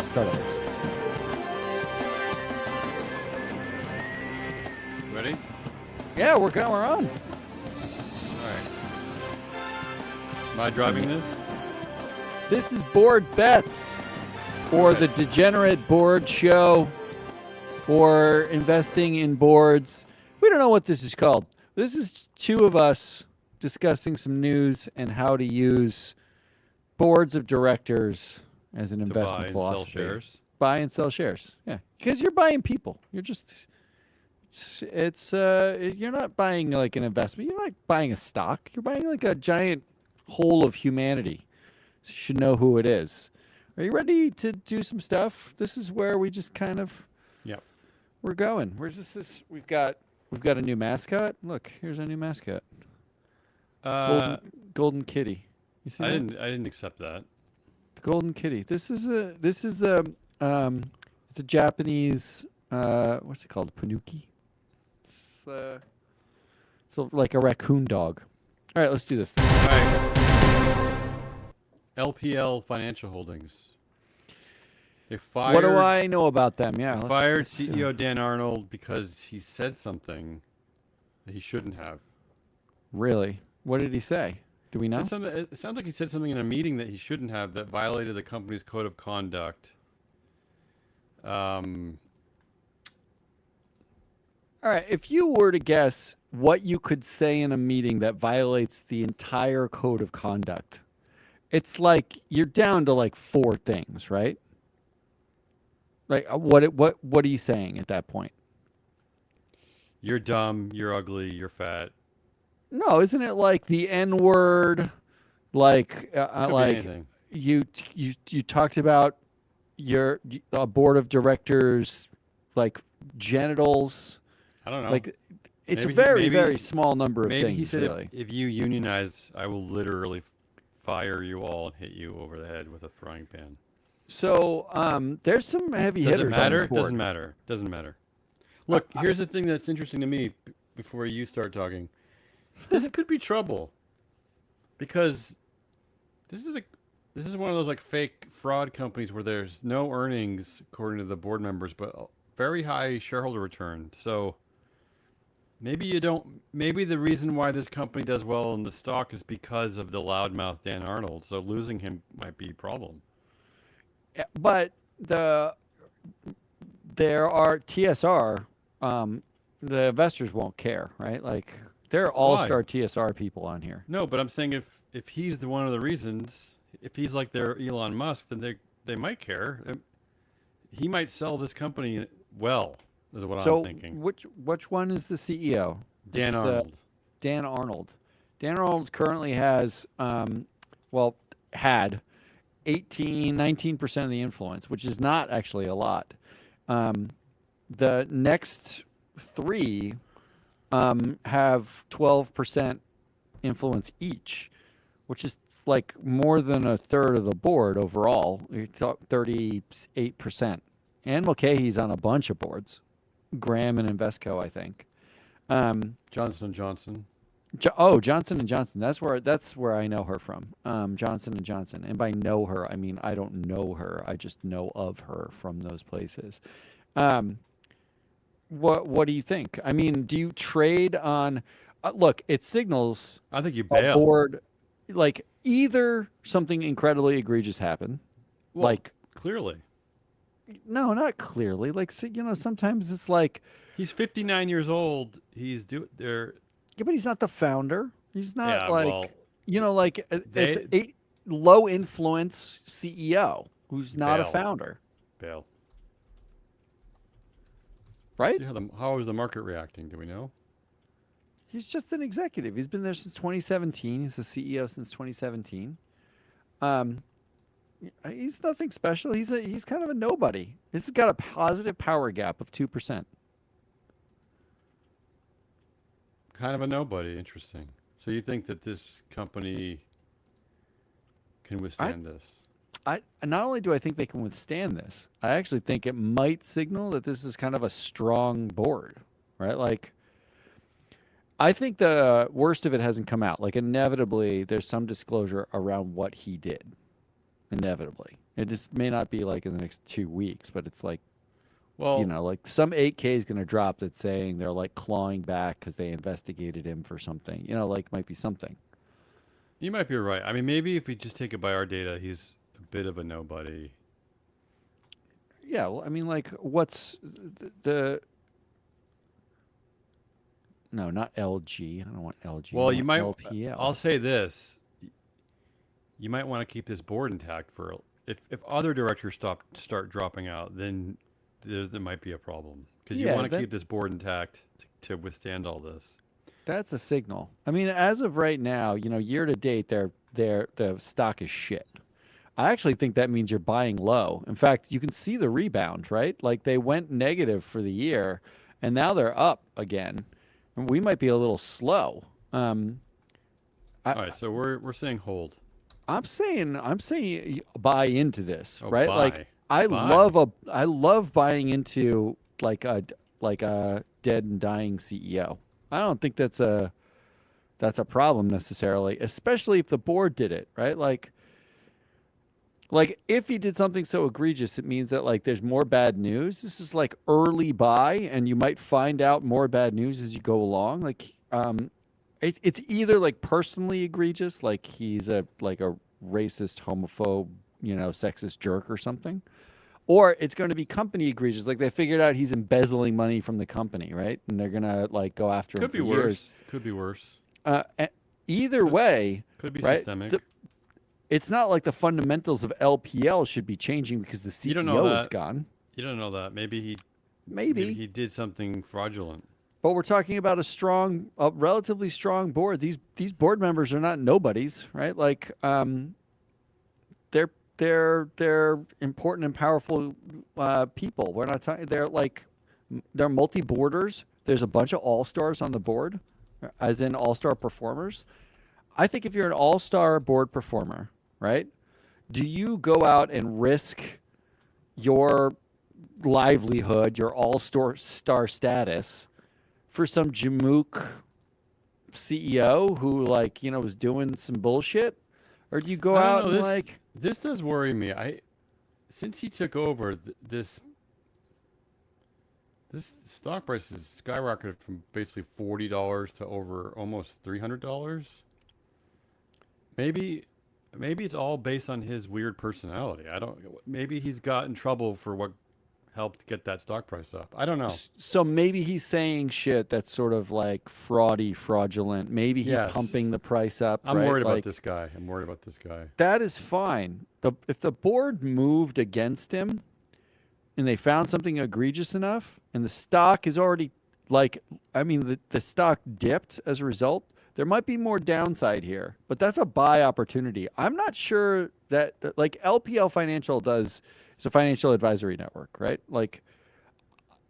Start us. Ready? Yeah, we're on. All right. Am I driving this? This is Board Bets, or the Degenerate Board Show, or investing in boards. We don't know what this is called. This is two of us discussing some news and how to use boards of directors as an investment buy philosophy. and sell shares. Buy and sell shares. Yeah, because you're buying people. You're just you're not buying like an investment. You're not buying a stock. You're buying like a giant whole of humanity. So you should know who it is. Are you ready to do some stuff? This is where we just kind of Yep. we're going. Where's this? We've got a new mascot. Look, here's our new mascot. Golden kitty. You see I that? didn't accept that. The golden kitty. This is it's a Japanese what's it called? Panuki. It's like a raccoon dog. All right, let's do this. All right. LPL Financial Holdings. They fired. What do I know about them? Yeah, They fired CEO Dan Arnold because he said something that he shouldn't have. Really? What did he say? Do we know? It sounds like he said something in a meeting that he shouldn't have that violated the company's code of conduct. All right, if you were to guess what you could say in a meeting that violates the entire code of conduct, it's like you're down to like four things, right? Like what are you saying at that point? You're dumb, you're ugly, you're fat. No, isn't it like the N word? Like Anything. you talked about your board of directors like genitals. I don't know. Like it's Maybe a very small number of maybe things. He said really. if you unionize, I will literally fire you all and hit you over the head with a frying pan. So there's some heavy Does hitters it matter? on this board. Doesn't matter. Doesn't matter. Look, here's the thing that's interesting to me before you start talking. This could be trouble because this is one of those like fake fraud companies where there's no earnings according to the board members, but very high shareholder return. So maybe the reason why this company does well in the stock is because of the loudmouth Dan Arnold. So losing him might be a problem. But there are TSR. The investors won't care, right? Like they're all-star TSR people on here. No, but I'm saying if he's one of the reasons, if he's like their Elon Musk, then they might care. He might sell this company well, is what I'm thinking. Which one is the CEO? Dan Arnold. Dan Arnold. Dan Arnold currently has had 19% of the influence, which is not actually a lot. The next three have 12% influence each, which is like more than a third of the board overall. You talk 38%. And Mulcahy's on a bunch of boards. Graham and Invesco, I think. Johnson & Johnson. Johnson & Johnson. That's where I know her from. Johnson & Johnson. And by know her, I mean I don't know her. I just know of her from those places. What do you think? I mean, do you trade on look, it signals I think you bail. A board like either something incredibly egregious happened. Well, like clearly. No, not clearly. Like sometimes it's like he's 59 years old. He's Yeah, but he's not the founder. He's not it's a low influence CEO who's not a founder. Bail. Right? See how is the market reacting? Do we know? He's just an executive. He's been there since 2017. He's the CEO since 2017. He's nothing special. He's kind of a nobody. This has got a positive power gap of 2%. Kind of a nobody. Interesting. So you think that this company can withstand this? Not only do I think they can withstand this, I actually think it might signal that this is kind of a strong board, right? Like, I think the worst of it hasn't come out. Like, inevitably, there's some disclosure around what he did. inevitably. It just may not be like in the next 2 weeks, but it's like, Well, like some 8K is going to drop that's saying they're like clawing back because they investigated him for something. Like might be something. you might be right. I mean, maybe if we just take it by our data, he's a bit of a nobody. Yeah, well, I mean, like, what's the no, not LG. I don't want LG. I Well, you want might. I'll LPL. say this: you might want to keep this board intact for if other directors start dropping out, then there might be a problem because you Yeah, want to keep this board intact to withstand all this. that's a signal. I mean, as of right now, year to date, the stock is shit. I actually think that means you're buying low. In fact, you can see the rebound, right? Like they went negative for the year, and now they're up again. And we might be a little slow. I, All right, so we're saying hold. I'm saying buy into this, Oh, right? Like buy, buy. I love buying into like a dead and dying CEO. I don't think that's a problem necessarily, especially if the board did it, right? Like if he did something so egregious, it means that like there's more bad news. This is like early buy, and you might find out more bad news as you go along. Like it's either like personally egregious, like he's a racist, homophobe, sexist jerk or something, or it's going to be company egregious, like they figured out he's embezzling money from the company, right? And they're gonna like go after him Could for be years. worse. Could be worse. Either Could way, could be right? systemic. It's not like the fundamentals of LPL should be changing because the You don't know CEO is that. gone. You don't know that. Maybe Maybe, he did something fraudulent. but we're talking about a relatively strong board. These board members are not nobodies, right? Like, they're important and powerful people. We're not talking. They're multi boarders. There's a bunch of all stars on the board, as in all star performers. I think if you're an all star board performer, right? Do you go out and risk your livelihood, your all-star status for some Jamook CEO who was doing some bullshit? Or do you go I don't out know. and This does worry me. Since he took over, this stock price has skyrocketed from basically $40 to over almost $300. Maybe maybe it's all based on his weird personality. I don't. Maybe he's got in trouble for what helped get that stock price up. I don't know. so maybe he's saying shit that's sort of like fraudulent. Maybe he's pumping Yes, the price up, I'm right? worried about Like this guy. I'm worried about this guy. that is fine. If the board moved against him and they found something egregious enough and the stock is already the stock dipped as a result, there might be more downside here, but that's a buy opportunity. I'm not sure that like LPL Financial does. It's a financial advisory network, right? Like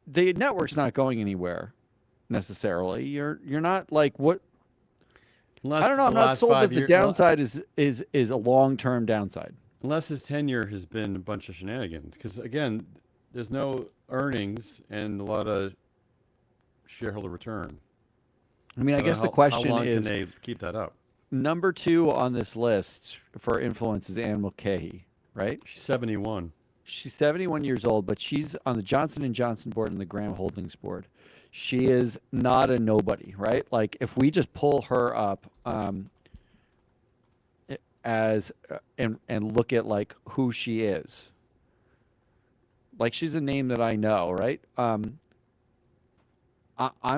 the network's not going anywhere necessarily. You're not like what I Unless don't know. the I'm not last sold that five the years, downside is a long-term downside. unless his tenure has been a bunch of shenanigans. Because again, there's no earnings and a lot of shareholder return. I mean, I I don't guess know the how question long can is they keep that up. number 2 on this list for influence is Anne Mulcahy, right? She's 71. She's 71 years old, but she's on the Johnson & Johnson board and the Graham Holdings board. She is not a nobody, right? Like if we just pull her up as and look at like who she is, like she's a name that I know, right? I'm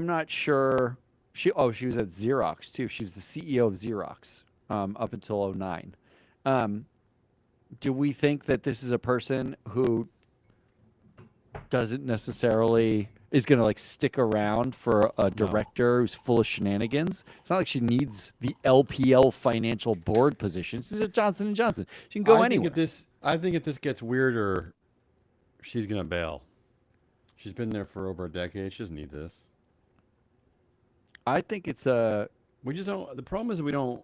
not sure. She was at Xerox too. She was the CEO of Xerox up until '09. Do we think that this is a person who doesn't necessarily is going to like stick around for a No. director who's full of shenanigans? It's not like she needs the LPL financial board position. This is at Johnson and Johnson. She can go anywhere. I think if this gets weirder, she's gonna bail. She's been there for over a decade. She doesn't need this. I think it's a We just don't. The problem is we don't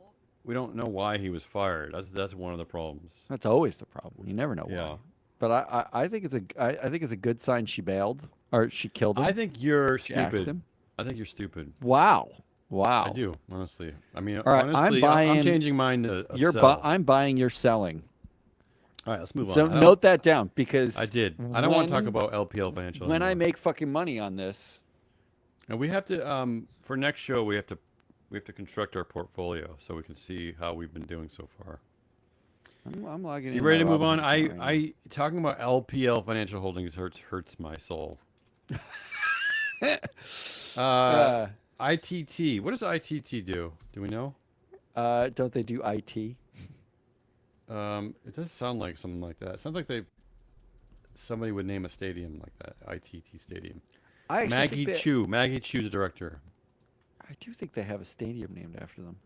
know why he was fired. That's one of the problems. that's always the problem. You never know Yeah. why. But I think I think it's a good sign she bailed or she killed him. I think you're She axed stupid. him. I think you're stupid. Wow. I do, honestly. I mean, All right, I'm honestly, I'm buying- changing mine to a You're sell. I'm buying, you're selling. All right, let's move So on. note that down because I did. I don't want to talk about LPL Financial when I anymore. make fucking money on this. And we have to for next show we have to construct our portfolio so we can see how we've been doing so far. I'm logging in. You ready to my move Robinhood on? account right now. I talking about LPL Financial Holdings hurts my soul. Uh, ITT. What does ITT do? Do we know? don't they do IT? It does sound like something like that. It sounds like somebody would name a stadium like that. ITT Stadium. I actually Maggie think Chu. Maggie Chu's the director. I do think they have a stadium named after them.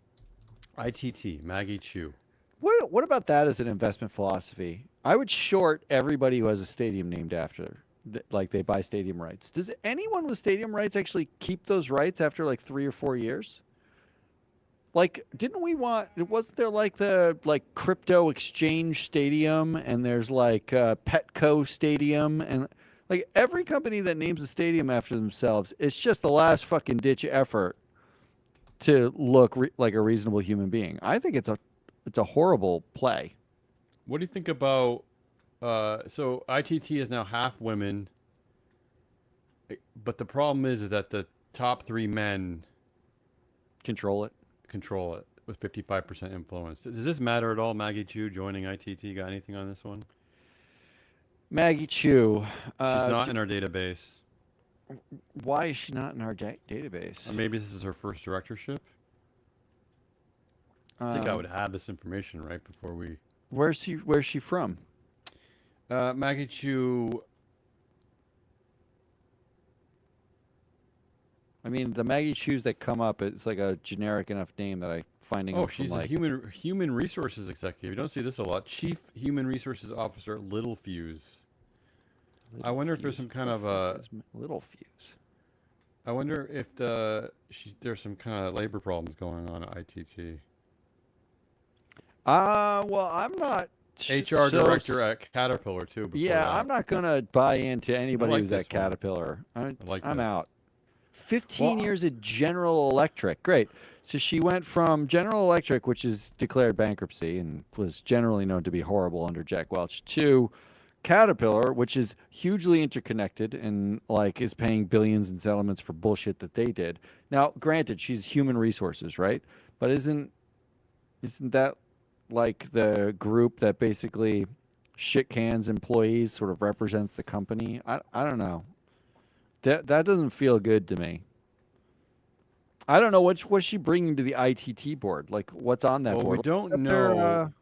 ITT. Maggie Chu. What about that as an investment philosophy? I would short everybody who has a stadium named after, like they buy stadium rights. Does anyone with stadium rights actually keep those rights after like 3 or 4 years? Like, didn't we want? Wasn't there like the crypto exchange stadium, and there's like Petco Stadium, and like every company that names a stadium after themselves, it's just the last fucking ditch effort to look like a reasonable human being. I think it's a horrible play. What do you think about? So ITT is now half women, but the problem is that the top 3 men Control it. control it with 55% influence. Does this matter at all? Maggie Chu joining ITT. Got anything on this one? Maggie Chu. She's not in our database. Why is she not in our database? Or maybe this is her first directorship. I think I would have this information right before we. Where's she from? Maggie Chu. I mean, the Maggie Chu's that come up, it's like a generic enough name that I finding. Oh, them from she's a human resources executive. You don't see this a lot. Chief Human Resources Officer at Littelfuse. I wonder if there's some kind of a Littelfuse. I wonder if there's some kind of labor problems going on at ITT. Well, I'm not. HR director at Caterpillar too. Yeah, that. I'm not gonna buy into anybody like who's this at one. Caterpillar. I like I'm this. out. 15 Well, years at General Electric. Great. So she went from General Electric, which is declared bankruptcy and was generally known to be horrible under Jack Welch, to Caterpillar, which is hugely interconnected and like is paying billions in settlements for bullshit that they did. Now, granted, she's human resources, right? But isn't that like the group that basically shit cans employees sort of represents the company? I don't know. That doesn't feel good to me. I don't know what's she bringing to the ITT board. Like, what's on that well, board? we don't Up there, know.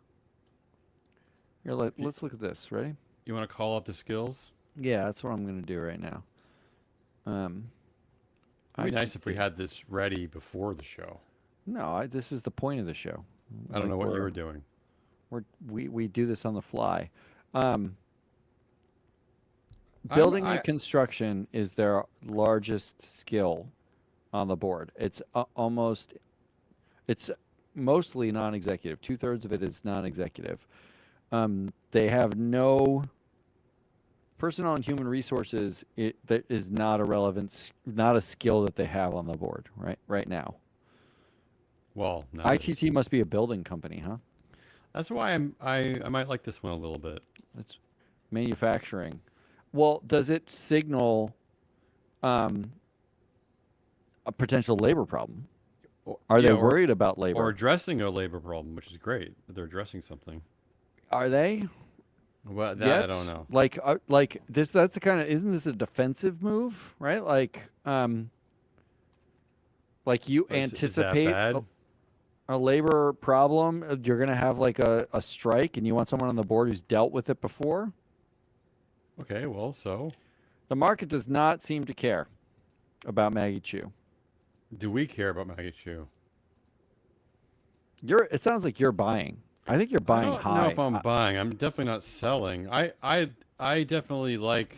Here, let's look at this. Ready? You want to call up the skills? Yeah, that's what I'm going to do right now. It'd be nice if we ITT. had this ready before the show. No, this is the point of the show. I don't know what you we're- were doing. We do this on the fly. I'm- Building I- and construction is their largest skill on the board. It's it's mostly non-executive. 2/3 of it is non-executive. They have no personnel and human resources. That is not a not a skill that they have on the board right now. Well, no, ITT must be a building company, huh? That's why I might like this one a little bit. It's manufacturing. Well, does it signal a potential labor problem? Are they worried about labor? Or addressing a labor problem, which is great. That they're addressing something. Are they? Well, that I don't know. Like this. That's the kind of. Isn't this a defensive move, right? Like you Is that anticipate bad? a labor problem. You're gonna have like a strike, and you want someone on the board who's dealt with it before. Okay, well, so The market does not seem to care about Maggie Chu. do we care about Maggie Chu? It sounds like you're buying. I think you're buying I don't high. know if I'm buying. I'm definitely not selling. I definitely like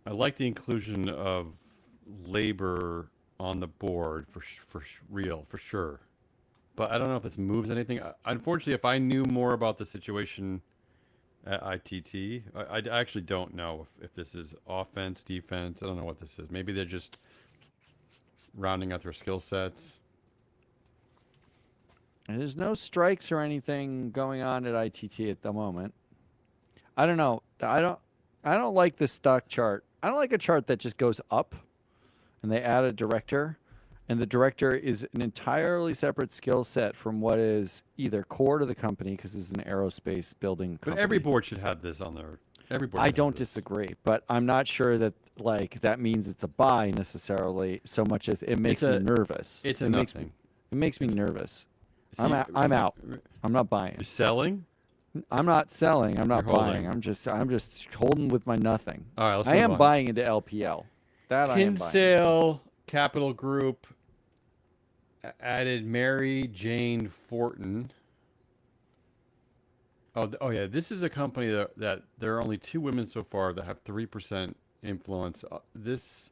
the inclusion of labor on the board for real, for sure. But I don't know if this moves anything. Unfortunately, if I knew more about the situation at ITT, I actually don't know if this is offense, defense. I don't know what this is. Maybe they're just rounding out their skill sets. And there's no strikes or anything going on at ITT at the moment. I don't know. I don't like the stock chart. I don't like a chart that just goes up and they add a director and the director is an entirely separate skill set from what is either core to the company because it's an aerospace building But company. every board should have this on their. Every board. I should have don't this. disagree, but I'm not sure that like that means it's a buy necessarily so much as it makes me nervous. It's a it makes nothing. me it makes me nervous. See, I'm out. I'm not buying. You're selling. I'm not selling. I'm not You're holding. buying. I'm just holding with my nothing. All right, let's I move am on. buying into LPL. That I am buying. Kinsale Capital Group added Mary Jane Fortin. Oh yeah, this is a company that there are only 2 women so far that have 3% influence. This,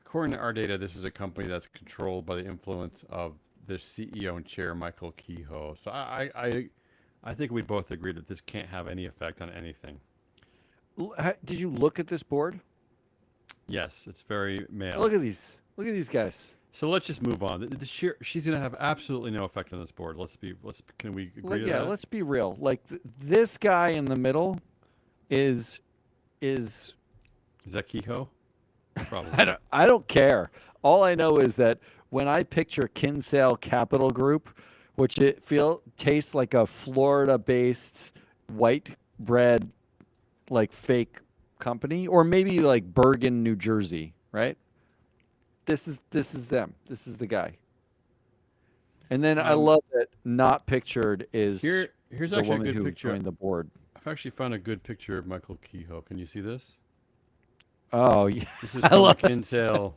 according to our data, this is a company that's controlled by the influence of the CEO and chair, Michael Kehoe. So I think we both agree that this can't have any effect on anything. Did you look at this board? Yes, it's very male. Look at these. Look at these guys. So let's just move on. She's going to have absolutely no effect on this board. Can we agree to Yeah, that? let's be real. Like this guy in the middle is Is that Kehoe? Probably. I don't care. All I know is that when I picture Kinsale Capital Group, which tastes like a Florida-based white bread like fake company, or maybe like Bergen, New Jersey, right? This is them. This is the guy. And then I love that not pictured is here's the actually a woman good who picture. joined the board. I've actually found a good picture of Michael Kehoe. Can you see this? Oh yeah, This is from Kinsale.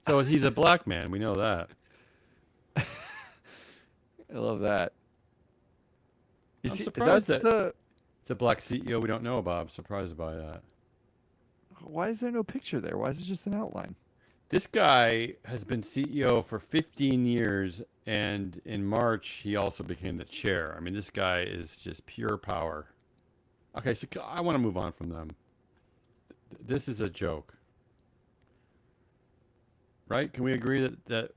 So he's a black man. We know that. I love that. I'm surprised that's that it's a black CEO we don't know about. I'm surprised by that. Why is there no picture there? Why is it just an outline? This guy has been CEO for 15 years, and in March, he also became the chair. I mean, this guy is just pure power. Okay, so I want to move on from them. This is a joke. Right? Can we agree that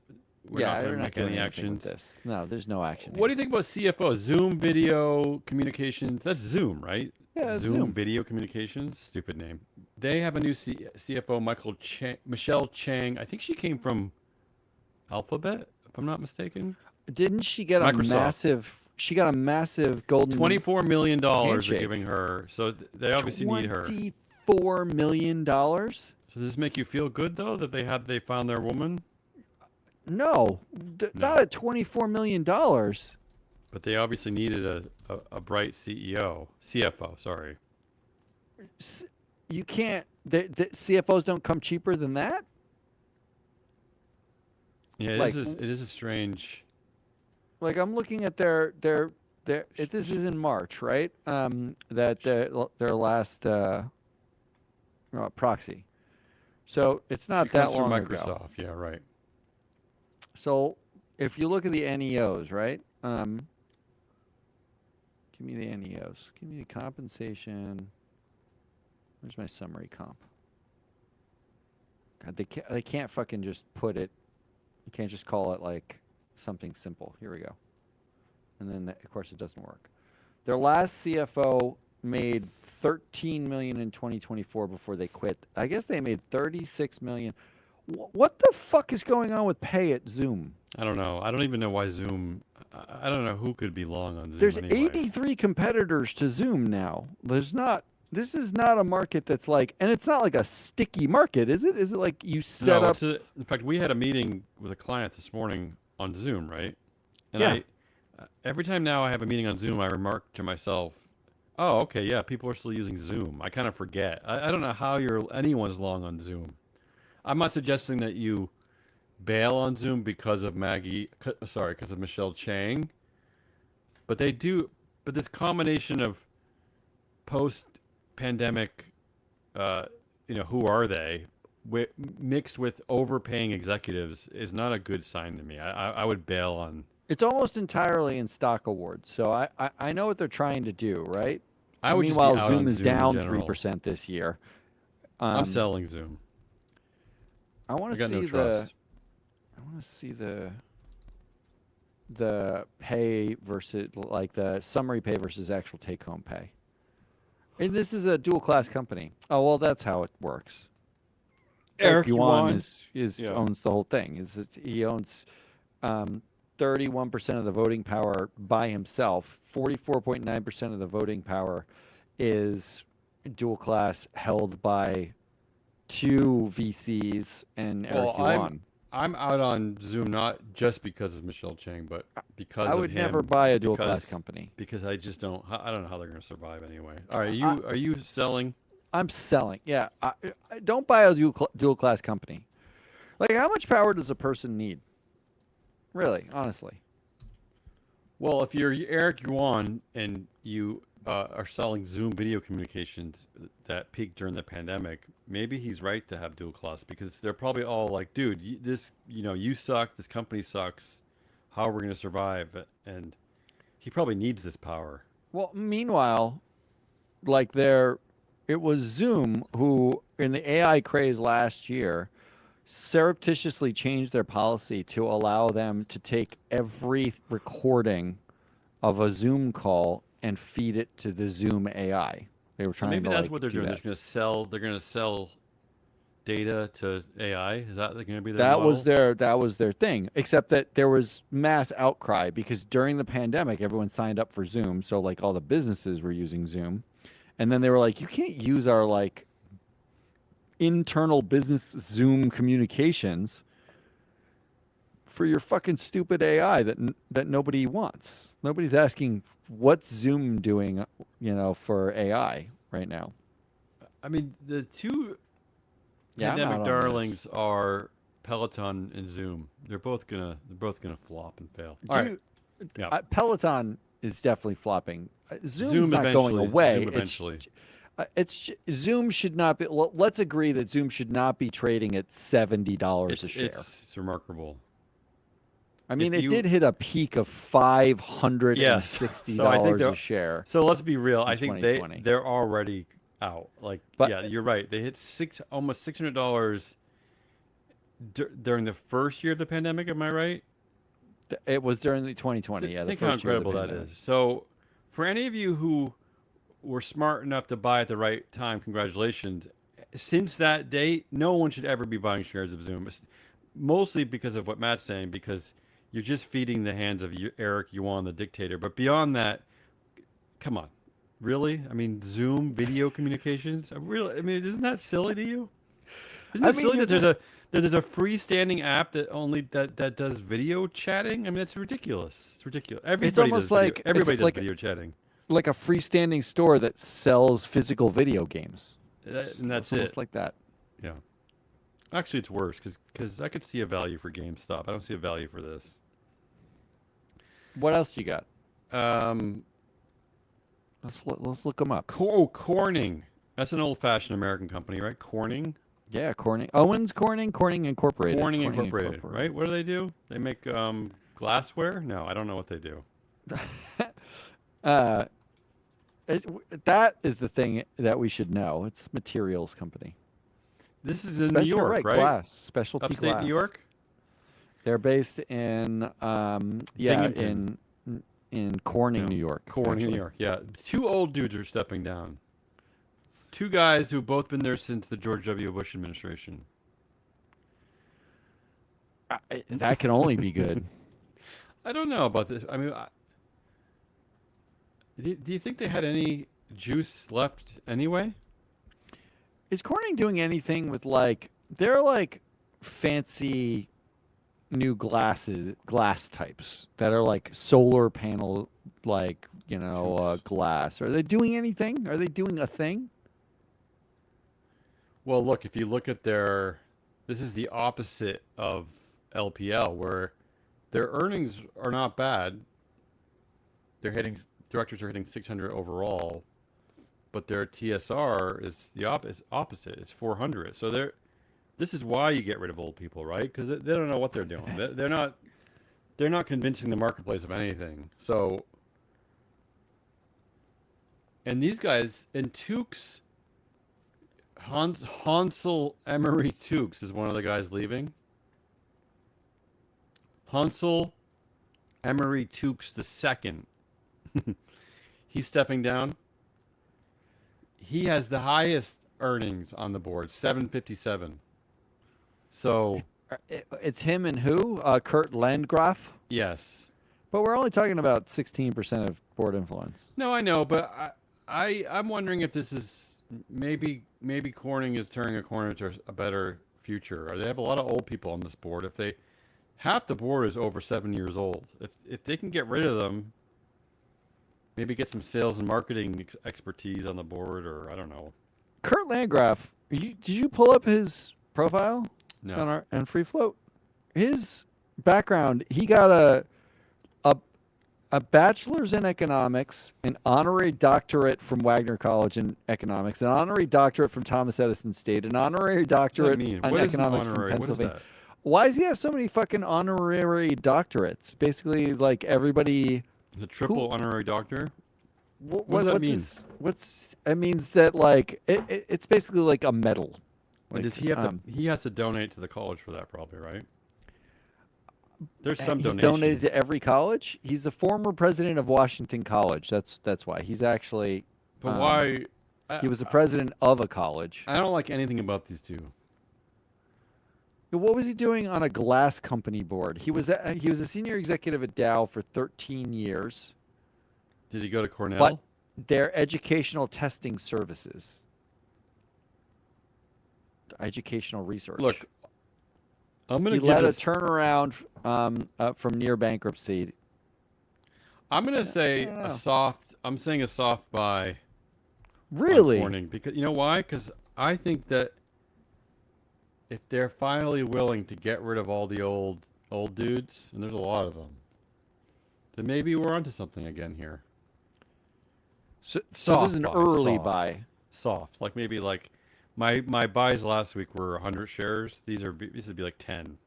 we're not going to make any actions? With this. No, there's no action. What do you think about CFO? Zoom Video Communications. That's Zoom, right? Yeah, Zoom Video Communications. Stupid name. They have a new CFO, Michelle Chang. I think she came from Alphabet, if I'm not mistaken. Didn't she get Microsoft. a massive? She got a massive golden. $24 million handshake. they're giving her, so they obviously need her. $24 million. So does this make you feel good though that they found their woman? No, not at $24 million. But they obviously needed a bright CFO. Sorry. You can't. The CFOs don't come cheaper than that. Yeah, Like, it is a strange. Like I'm looking at their this is in March, right? That their last proxy. So it's not She that comes from long Microsoft. ago. Yeah, right. So if you look at the NEOs, right? Give me the NEOs. Give me the compensation. Where's my summary comp? God, they can't fucking just put it. You can't just call it like something simple. Here we go. And then of course it doesn't work. Their last CFO made $13 million in 2024 before they quit. I guess they made $36 million. What the fuck is going on with pay at Zoom? I don't know. I don't even know why Zoom. I don't know who could be long on Zoom. There's anyway. 83 competitors to Zoom now. There's not. This is not a market that's like, and it's not like a sticky market, is it? Is it like you set up? In fact, we had a meeting with a client this morning on Zoom, right? And Yeah. Every time now I have a meeting on Zoom, I remark to myself, "Oh, okay, yeah, people are still using Zoom." I kind of forget. I don't know how anyone's long on Zoom. I'm not suggesting that you bail on Zoom because of because of Michelle Chang, but they do. But this combination of post-pandemic, who are they, mixed with overpaying executives is not a good sign to me. I would bail on. It's almost entirely in stock awards, so I know what they're trying to do, right? I would Meanwhile, just be out Zoom on is Zoom down in general. 3% this year. I'm selling Zoom. I want I to got see no the. trust. I want to see the. the pay versus like the summary pay versus actual take home pay. And this is a dual class company. Oh well, that's how it works. Eric Eric Yuan Yuan. is Yeah. owns the whole thing. He owns 31% of the voting power by himself. 44.9% of the voting power is dual class held by two VCs and Well, Eric Yuan. I'm out on Zoom not just because of Michelle Chang, but because I of would never him. buy a dual class Because company. because I just don't. I don't know how they're going to survive anyway. All right, I, are you selling? I'm selling. Yeah, I don't buy a dual class company. Like, how much power does a person need? Really, honestly. Well, if you're Eric Yuan and you are selling Zoom video communications that peaked during the pandemic, maybe he's right to have dual class because they're probably all like, dude, you suck. This company sucks. How are we going to survive? And he probably needs this power. Well, meanwhile, it was Zoom who, in the AI craze last year, surreptitiously changed their policy to allow them to take every recording of a Zoom call and feed it to the Zoom AI. They were So trying maybe to that's like what they're do doing. that. They're going to sell data to AI. Is that going to be their That was model? their thing. Except that there was mass outcry because during the pandemic, everyone signed up for Zoom. So like all the businesses were using Zoom, and then they were like, you can't use our like internal business Zoom communications for your fucking stupid AI that nobody wants. Nobody's asking what's Zoom doing, for AI right now. I mean, the two Yeah, I'm pandemic out on this. darlings are Peloton and Zoom. They're both gonna flop and fail. All Do right. you, Yeah. Peloton is definitely flopping. Zoom's Zoom not going eventually. away. Zoom eventually. It's Zoom should not be. Let's agree that Zoom should not be trading at $70 a It's share. it's remarkable. I mean, If it you did hit a peak of $560 Yes. So I think a they're share so let's be real. in I think 2020. they're already out. Like But yeah, you're right. They hit almost $600 during the first year of the pandemic. Am I right? it was during the 2020, yeah, the Think how first year of the incredible that pandemic. is. So for any of you who were smart enough to buy at the right time, congratulations. Since that date, no one should ever be buying shares of Zoom. Mostly because of what Matt's saying, because you're just feeding the hands of Eric Yuan, the dictator. But beyond that, come on, really? I mean, Zoom video communications. Really? I mean, isn't that silly to you? Isn't I it mean, silly you're that just there's a freestanding app that does video chatting? I mean, that's ridiculous. It's ridiculous. it's Everybody does almost video. like it's Everybody does like video chatting, like a freestanding store that sells physical video games. and It's that's it. almost like that. Yeah. Actually, it's worse because I could see a value for GameStop. I don't see a value for this. What else you got? Um, Let's look them up. Corning. That's an old-fashioned American company, right? Corning. Yeah, Corning, Owens Corning, Corning Incorporated. Corning Incorporated, right? What do they do? They make glassware? No, I don't know what they do. Uh, that is the thing that we should know. It's materials company. This is in New You're York, right? right? Glass, specialty Upstate glass. New York? They're based in Binghamton. in Corning, No. New York. Corning, actually. New York. Yeah. Two old dudes are stepping down. Two guys who've both been there since the George W. Bush administration. That can only be good. I don't know about this. I mean, do you think they had any juice left anyway? Is Corning doing anything with like they're like fancy new glass types that are like solar panel glass? Are they doing anything? Are they doing a thing? Well, look, if you look at this is the opposite of LPL, where their earnings are not bad. They're hitting, directors are hitting 600 overall, but their TSR is the opposite. It's 400. So this is why you get rid of old people, right? Because they don't know what they're doing. They're not convincing the marketplace of anything. So, and these guys, and Tukes, Hansel Emery Tukes is one of the guys leaving. Hansel Emery Tukes II. He's stepping down. He has the highest earnings on the board, 757. So, It's him and who? Kurt Landgraf. yes. But we're only talking about 16% of board influence. No, I know, but I'm wondering if this is maybe Corning is turning a corner to a better future. Or they have a lot of old people on this board. If they half the board is over 7 years old. If they can get rid of them, maybe get some sales and marketing expertise on the board, or I don't know. Kurt Landgraf, did you pull up his profile No. on Free Float? His background, he got a bachelor's in economics, an honorary doctorate from Wagner College in economics, an honorary doctorate from Thomas Edison State, an honorary doctorate in What is an economics honorary? from What is Pennsylvania. that? Why does he have so many fucking honorary doctorates? Basically, like everybody. The triple honorary doctor? What does that what's mean? it means that like it's basically like a medal. Like, does he have to? He has to donate to the college for that, probably, right? There's some He's donation. donated to every college. He's the former president of Washington College. That's why he's actually. But why? He was the president of a college. I don't like anything about these two. What was he doing on a glass company board? He was a senior executive at Dow for 13 years. Did he go to Cornell? But their educational testing services, educational research. Look, I'm gonna he give led this. a turnaround from near bankruptcy. I'm gonna say don't a know. soft. I'm saying a soft buy. On Really? Corning, because you know why? Because I think that if they're finally willing to get rid of all the old dudes, and there's a lot of them, then maybe we're onto something again here. So Soft this is an buy, early soft. buy. Soft, like maybe like my buys last week were 100 shares. These would be like 10.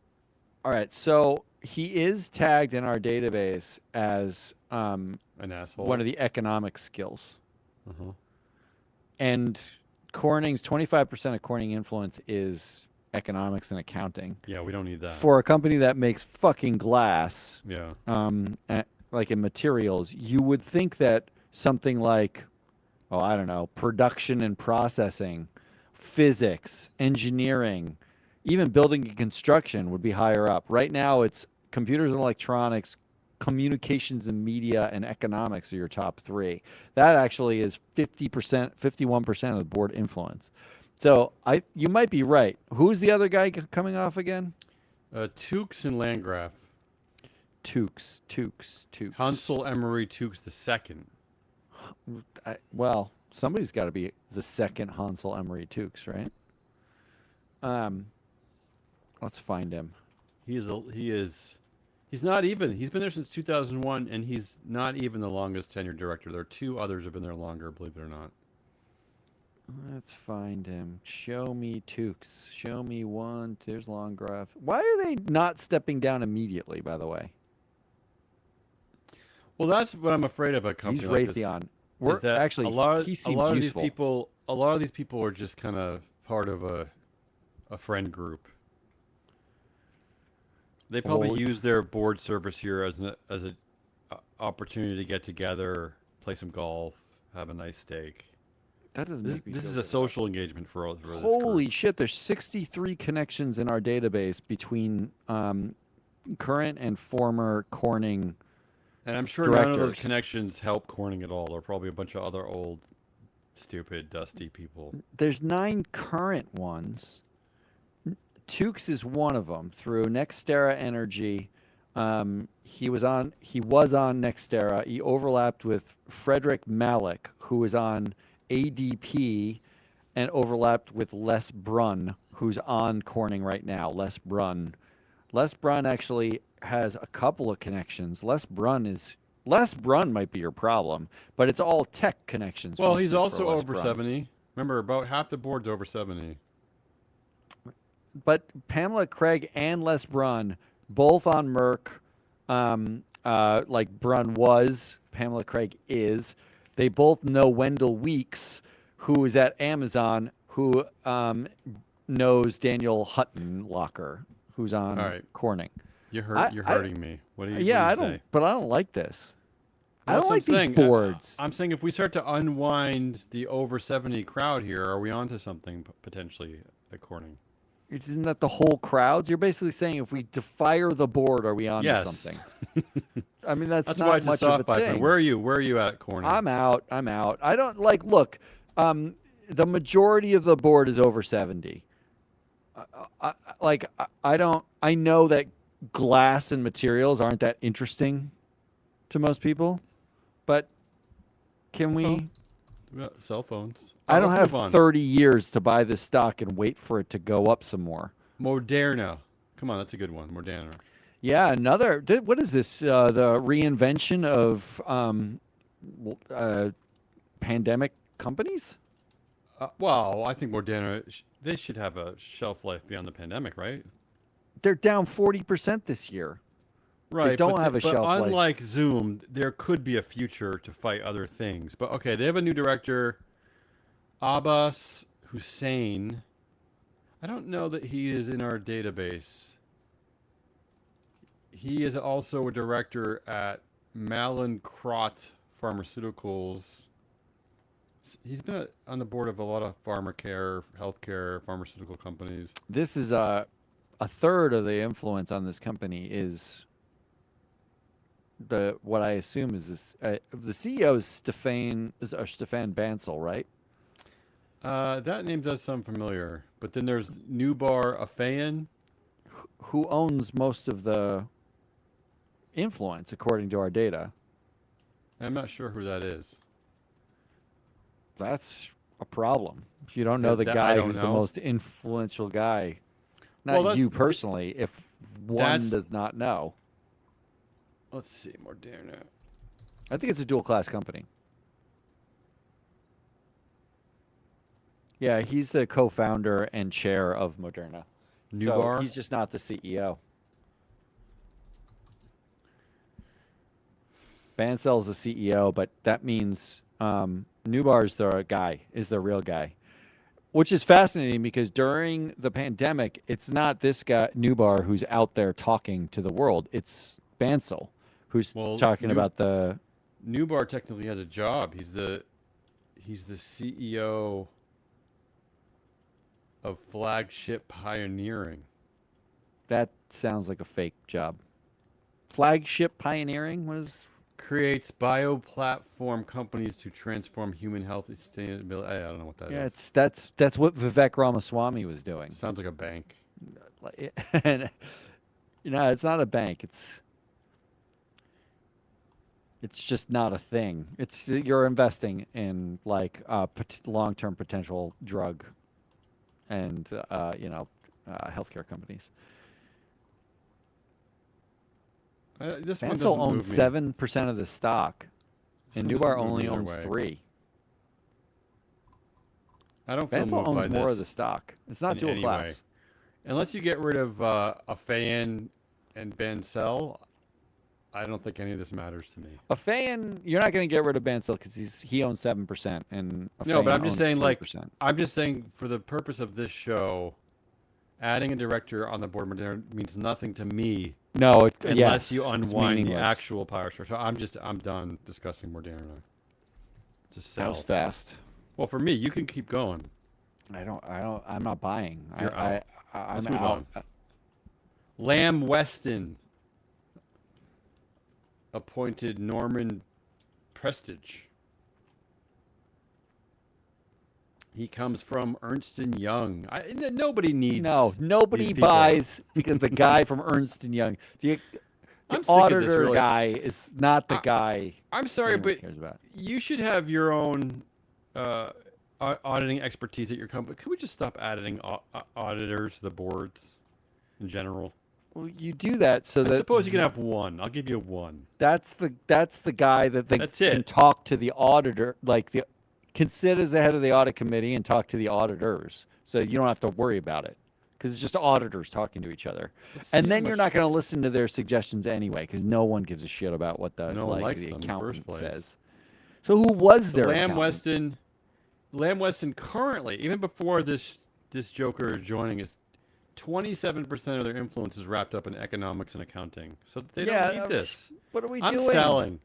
All right. So he is tagged in our database as An asshole. one of the economic skills. Uh-huh. And Corning's 25% of Corning influence is economics and accounting. Yeah, we don't need that. For a company that makes fucking glass, Yeah. like in materials, you would think that something like, oh, I don't know, production and processing, physics, engineering, even building and construction would be higher up. Right now, it's computers and electronics, communications and media, and economics are your top three. That actually is 50%, 51% of the board influence. So you might be right. Who's the other guy coming off again? Tukes and Landgraf. Tukes. Hansel Emery Tukes II. Well, somebody's got to be the second Hansel Emery Tukes, right? Let's find him. He's not even. He's been there since 2001, and he's not even the longest tenured director. There are two others who've been there longer, believe it or not. Let's find him. Show me Tukes. Show me one. There's Longgraf. Why are they not stepping down immediately, by the way? Well, that's what I'm afraid of a company He's like this. Raytheon. Is that Actually, a lot he a seems lot of useful. a lot of these people are just kind of part of a friend group. They probably Well, use their board service here as an opportunity to get together, play some golf, have a nice steak. That doesn't This, make me this feel is a good. social engagement for this group. Holy shit, there's 63 connections in our database between current and former Corning. And I'm sure none of those directors. connections help Corning at all. There are probably a bunch of other old, stupid, dusty people. There's 9 current ones. Tukes is one of them through Nextera Energy. He was on Nextera. He overlapped with Frederick Malik, who was on ADP, and overlapped with Les Brun, who's on Corning right now. Les Brun actually has a couple of connections. Les Brun might be your problem, but it's all tech connections. Well, he's mostly for also Les over Brun. 70. Remember, about half the board's over 70. But Pamela Craig and Les Brun, both on Merck, like Brun was, Pamela Craig is. They both know Wendell Weeks, who is at Amazon, who knows Daniel Huttenlocker, who's on All right. Corning. You're hurting me. What do you? Yeah, what do you say? but I don't like this. I Well, don't that's like what I'm these saying. boards. I'm saying if we start to unwind the over 70 crowd here, are we onto something potentially, according? Isn't that the whole crowds? You're basically saying if we fire the board, are we on to Yes. something? I mean, that's That's why not it's a much of soft a buy for me. thing. Where are you? Where are you at, Corning? I'm out. I'm out. I don't like. Look, the majority of the board is over 70. I don't. I know that glass and materials aren't that interesting to most people, but can we? Well, we got cell phones. I don't Let's have move on. 30 years to buy this stock and wait for it to go up some more. Moderna. Come on, that's a good one. Moderna. Yeah, another. What is this? The reinvention of pandemic companies? Well, I think Moderna, they should have a shelf life beyond the pandemic, right? They're down 40% this year. Right. don't but have a but shelf life. unlike Zoom, there could be a future to fight other things. But okay, they have a new director, Abbas Hussein. I don't know that he is in our database. He is also a director at Mallinckrodt Pharmaceuticals. He's been on the board of a lot of pharmacare, healthcare, pharmaceutical companies. This is a third of the influence on this company is what I assume is this. The CEO is Stefan Bancel, right? That name does sound familiar. But then there's Nubar Afayan. Who owns most of the influence according to our data? I'm not sure who that is. That's a problem. If you don't know the I guy don't who's the know. most influential guy, Well, not you that's- personally, if one that's- does not know. Let's see, Moderna. I think it's a dual class company. Yeah, he's the co-founder and chair of Moderna. So Nubar. he's just not the CEO. Bancel's the CEO, but that means Nubar's the guy, is the real guy. Which is fascinating because during the pandemic, it's not this guy, Nubar, who's out there talking to the world. It's Bancel, who's Well, talking about the... Nubar technically has a job. He's the CEO of Flagship Pioneering. That sounds like a fake job. Flagship Pioneering? What is... Creates bioplatform companies to transform human health and sustainability. I don't know what that is. Yeah, that's what Vivek Ramaswamy was doing. Sounds like a bank. And, it's not a bank. It's just not a thing. You're investing in like long-term potential drug and healthcare companies. This one Bancel doesn't owns move me. 7% of the stock, This and one Nubar doesn't move only me either owns way. 3%. I don't feel Bancel moved by owns more of the this stock. It's not in dual any class. way. Unless you get rid of Afayan and Bancel, I don't think any of this matters to me. Afayan, you're not going to get rid of Bancel because he owns 7%, and No, but Afayan I'm just owns saying, 3%. I'm just saying for the purpose of this show, adding a director on the board means nothing to me No, unless yes, you it's unwind the meaningless. actual power structure. I'm done discussing Moderna. It's a That sell. was fast. Well, for me, you can keep going. I'm not buying. You're out. I'm Let's move out. on. Lamb Weston appointed Norman Prestige. He comes from Ernst & Young. Nobody needs. No, nobody these people. buys because the guy from Ernst and Young, the I'm sick of this, auditor really. guy, is not the guy. I'm sorry, anyone but cares about. you should have your own auditing expertise at your company. Can we just stop auditing auditors to the boards in general? Well, you do that so I that suppose you can have one. I'll give you one. that's the guy that they That's can it. talk to the auditor, can sit as the head of the audit committee and talk to the auditors, so you don't have to worry about it because it's just auditors talking to each other. Let's see And how then you're much- not going to listen to their suggestions anyway because no one gives a shit about what the No one likes the them in the accountant first place. says. So who was their Lamb accountant? Weston currently, even before this Joker joining us, 27% of their influence is wrapped up in economics and accounting. So they Yeah, don't need this. What are we I'm doing? selling.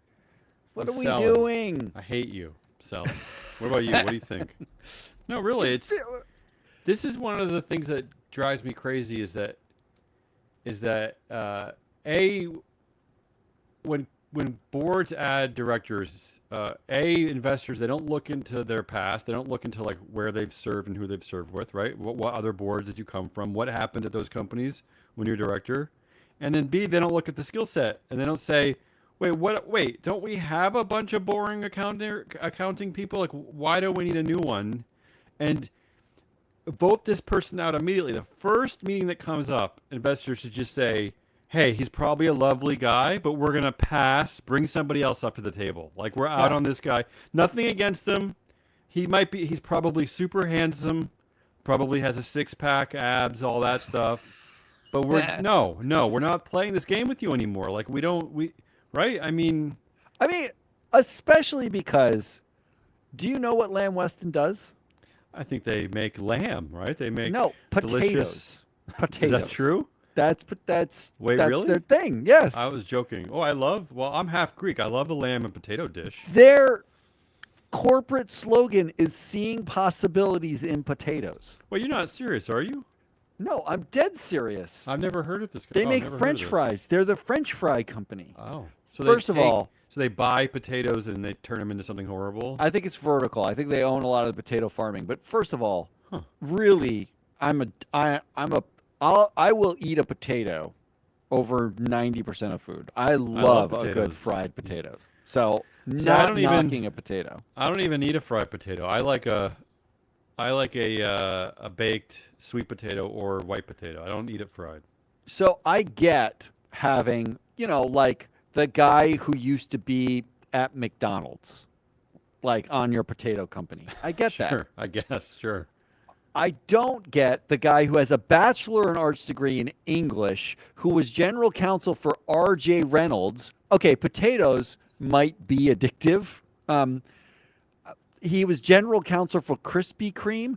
What I'm are we selling. doing? I hate you. Selling. What about you? What do you think? No, really, this is one of the things that drives me crazy is that a when boards add directors, investors, they don't look into their past. They don't look into like where they've served and who they've served with, right? What other boards did you come from? What happened at those companies when you're a director? And then B, they don't look at the skill set and they don't say, wait, don't we have a bunch of boring accounting people? Like, why do we need a new one? And vote this person out immediately. The first meeting that comes up, investors should just say, hey, he's probably a lovely guy, but we're going to pass, bring somebody else up to the table. Like, we're out on this guy. Nothing against him. He's probably super handsome, probably has a six-pack, abs, all that stuff. But we're not playing this game with you anymore. Like, right? I mean, especially because, do you know what Lamb Weston does? I think they make lamb, right? They make potatoes. Delicious. Potatoes. Is that true? That's really? their thing. Yes. I was joking. Oh, I'm half Greek. I love a lamb and potato dish. Their corporate slogan is seeing possibilities in potatoes. Well, you're not serious, are you? No, I'm dead serious. I've never heard of this. They make French fries. They're the French fry company. Oh. So so they buy potatoes and they turn them into something horrible? I think it's vertical. I think they own a lot of the potato farming. But first of all, really, I will eat a potato over 90% of food. I love a good fried potatoes. So not knocking a potato. I don't even eat a fried potato. I like a baked sweet potato or white potato. I don't eat it fried. So I get having, like the guy who used to be at McDonald's, like on your potato company. I get that. Sure, I guess, sure. I don't get the guy who has a bachelor in arts degree in English, who was general counsel for R.J. Reynolds. Okay, potatoes might be addictive. He was general counsel for Krispy Kreme.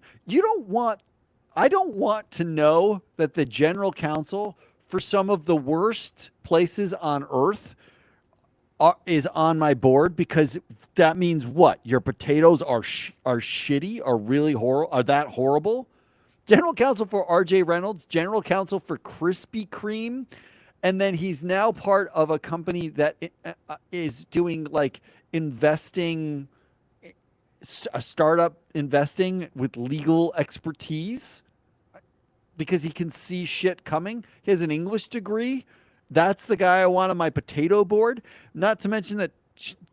I don't want to know that the general counsel for some of the worst places on earth is on my board, because that means what? Your potatoes are shitty, are really horrible, are that horrible? General counsel for R.J. Reynolds, general counsel for Krispy Kreme, and then he's now part of a company that is doing like investing, a startup investing with legal expertise because he can see shit coming. He has an English degree. That's the guy I want on my potato board. Not to mention that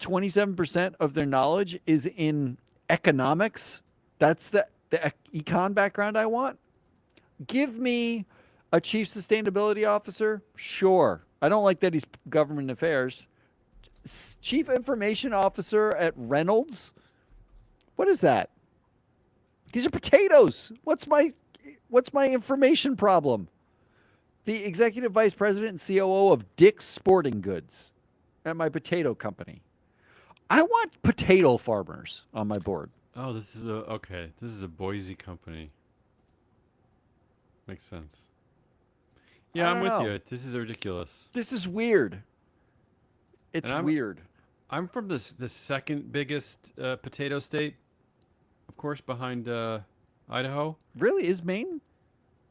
27% of their knowledge is in economics. That's the econ background I want. Give me a chief sustainability officer. Sure. I don't like that he's government affairs. Chief information officer at Reynolds. What is that? These are potatoes. What's my information problem? The executive vice president and COO of Dick's Sporting Goods at my potato company. I want potato farmers on my board. Oh, this is a Boise company. Makes sense. Yeah, I'm with you. This is ridiculous. This is weird. It's weird. I'm from the second biggest potato state, of course, behind Idaho. Really? Is Maine?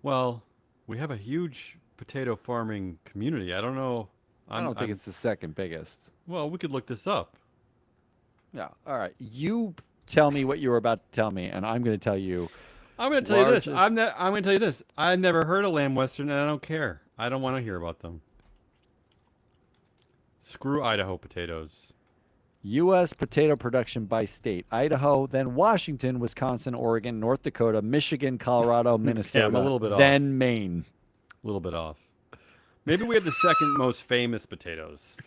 Well, we have a huge potato farming community. I don't know. I don't think it's the second biggest. Well, we could look this up. Yeah. All right. You tell me what you were about to tell me, and I'm going to tell you. I'm going to tell you this. I'm going to tell you this. I've never heard of Lamb Western, and I don't care. I don't want to hear about them. Screw Idaho potatoes. U.S. potato production by state: Idaho, then Washington, Wisconsin, Oregon, North Dakota, Michigan, Colorado, Minnesota. Yeah, I'm a little bit off. Then Maine. A little bit off. Maybe we have the second most famous potatoes.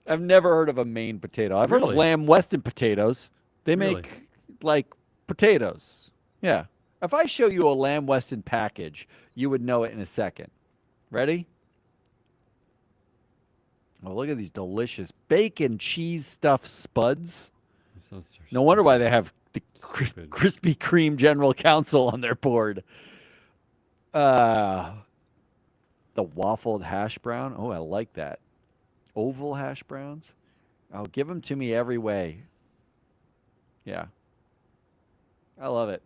I've never heard of a Maine potato. I've heard of Lamb Weston potatoes. They make like potatoes. Yeah. If I show you a Lamb Weston package, you would know it in a second. Ready? Oh, look at these delicious bacon cheese stuffed spuds. No wonder why they have the Krispy Kreme General Counsel on their board. Uh, the waffled hash brown. Oh, I like that. Oval hash browns. Oh, give them to me every way. Yeah, I love it.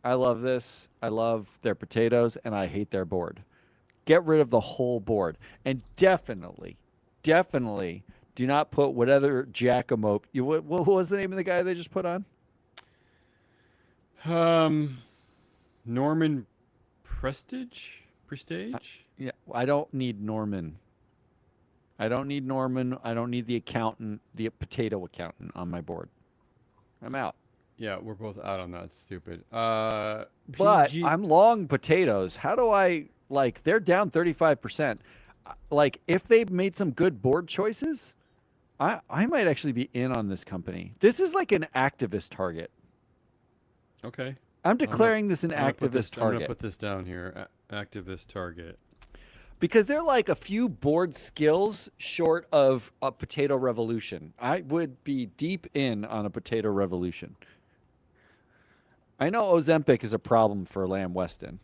I love this. I love their potatoes, and I hate their board. Get rid of the whole board, and definitely do not put whatever jackalope. What was the name of the guy they just put on? Um, Norman Uh, Prestige. yeah, I don't need Norman. I don't need Norman. I don't need the accountant, the potato accountant on my board. I'm out. Yeah, we're both out on that. Stupid. But PG. I'm long potatoes. How do I like? They're down 35%. Like if they've made some good board choices, I might actually be in on this company. This is like an activist target. Okay. I'm I'm gonna declaring this an I'm gonna put activist this. I'm gonna target put this down here. Activist target. because they're like a few board skills short of a potato revolution. I would be deep in on a potato revolution. I know Ozempic is a problem for Lamb Weston,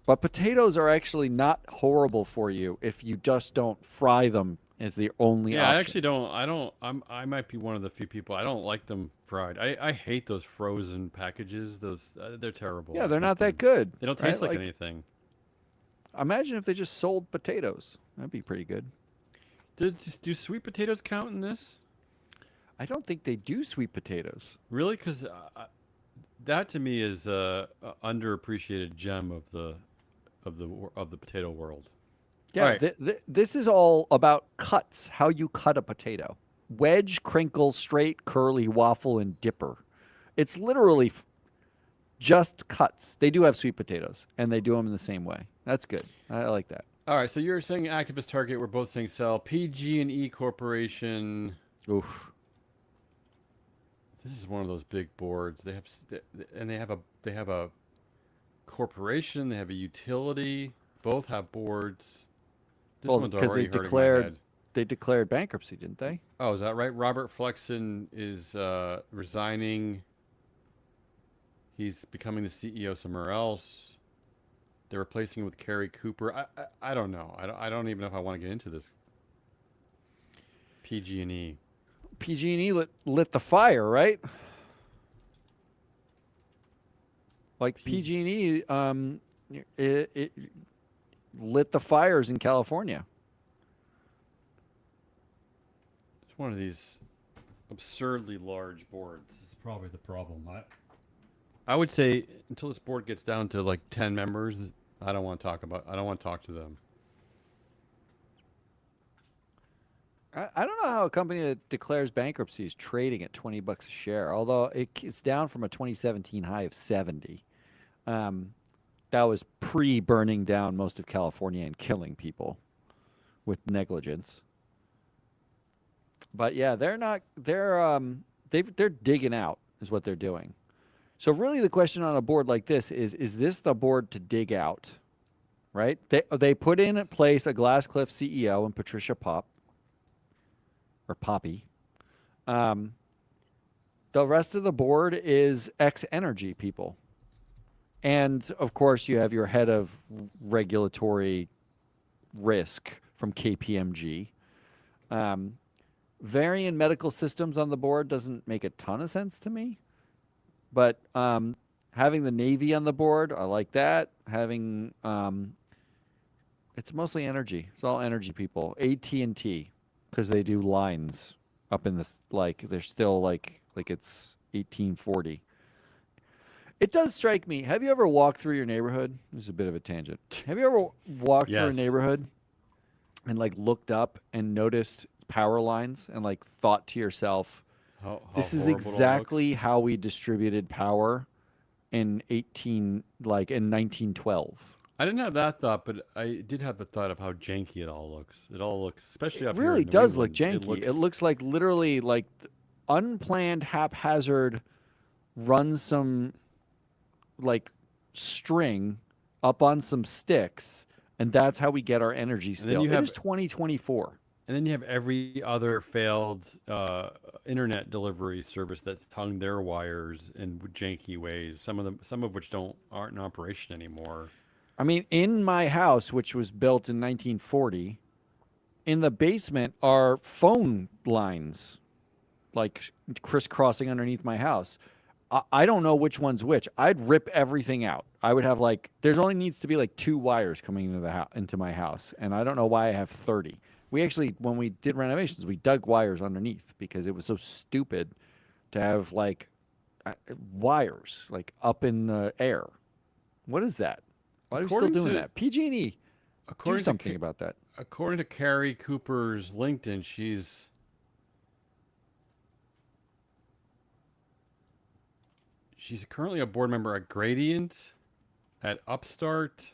but potatoes are actually not horrible for you if you just don't fry them as the only Yeah, I option. actually don't. I don't. I might be one of the few people. I don't like them fried. I hate those frozen packages. Those they're terrible. Yeah, I they're hate not that them. good, They don't right? taste like Like, anything. imagine if they just sold potatoes. That'd be pretty good. Do sweet potatoes count in this? I don't think they do sweet potatoes. Really? Because that to me is a underappreciated gem of the potato world. All Yeah, right. this is all about cuts, how you cut a potato. Wedge, crinkle, straight, curly, waffle, and dipper. It's literally just cuts. They do have sweet potatoes, and they do them in the same way. That's good. I like that. All right. So you're saying activist target. We're both saying sell. PG&E Corporation. Oof. This is one of those big boards. And they have a corporation. They have a utility. Both have boards. This Well, one's because already hurting my head. they declared bankruptcy, didn't they? Oh, is that right? Robert Flexon is resigning. He's becoming the CEO somewhere else. They're replacing him with Kerry Cooper. I don't know. I don't even know if I want to get into this. PG&E. PG&E lit the fire, right? Like P. PG&E, it lit the fires in California. It's one of these absurdly large boards. This is probably the problem. I would say until this board gets down to like 10 members, I don't want to talk about. I don't want to talk to them. I don't know how a company that declares bankruptcy is trading at $20 a share, although it's down from a 2017 high of 70. Um, that was pre burning down most of California and killing people with negligence. But yeah, they're not. They're digging out is what they're doing. So really, the question on a board like this is this the board to dig out? Right? They put in place a Glasscliff CEO and Patricia Pop or Poppy. Um, the rest of the board is ex energy people. And of course, you have your head of regulatory risk from KPMG. Um, Varian Medical Systems on the board doesn't make a ton of sense to me, but having the Navy on the board, I like that. Having it's mostly energy. It's all energy people. AT&T because they do lines up in this like they're still like it's 1840. It does strike me. Have you ever walked through your neighborhood? This is a bit of a tangent. Have you ever walked through a Yes. neighborhood and like looked up and noticed power lines and like thought to yourself, How this is horrible it exactly looks. how we distributed power in 18 like in 1912. I didn't have that thought, but I did have the thought of how janky it all looks. It all looks, It especially up here really in New does look England. It janky. It looks. looks like literally like unplanned haphazard run some like string up on some sticks and that's how we get our energy And then still. you It is have 2024. And then you have every other failed internet delivery service that's hung their wires in janky ways. Some of which aren't in operation anymore. I mean, in my house, which was built in 1940, in the basement are phone lines like crisscrossing underneath my house. I don't know which one's which. I'd rip everything out. I would have like there's only needs to be like 2 wires coming into into my house, and I don't know why I have 30. We actually, when we did renovations, we dug wires underneath because it was so stupid to have like wires like up in the air. What is that? Why are we still According doing to that? PG&E, do according to something about that. according to Carrie Cooper's LinkedIn, she's currently a board member at Gradient, at Upstart.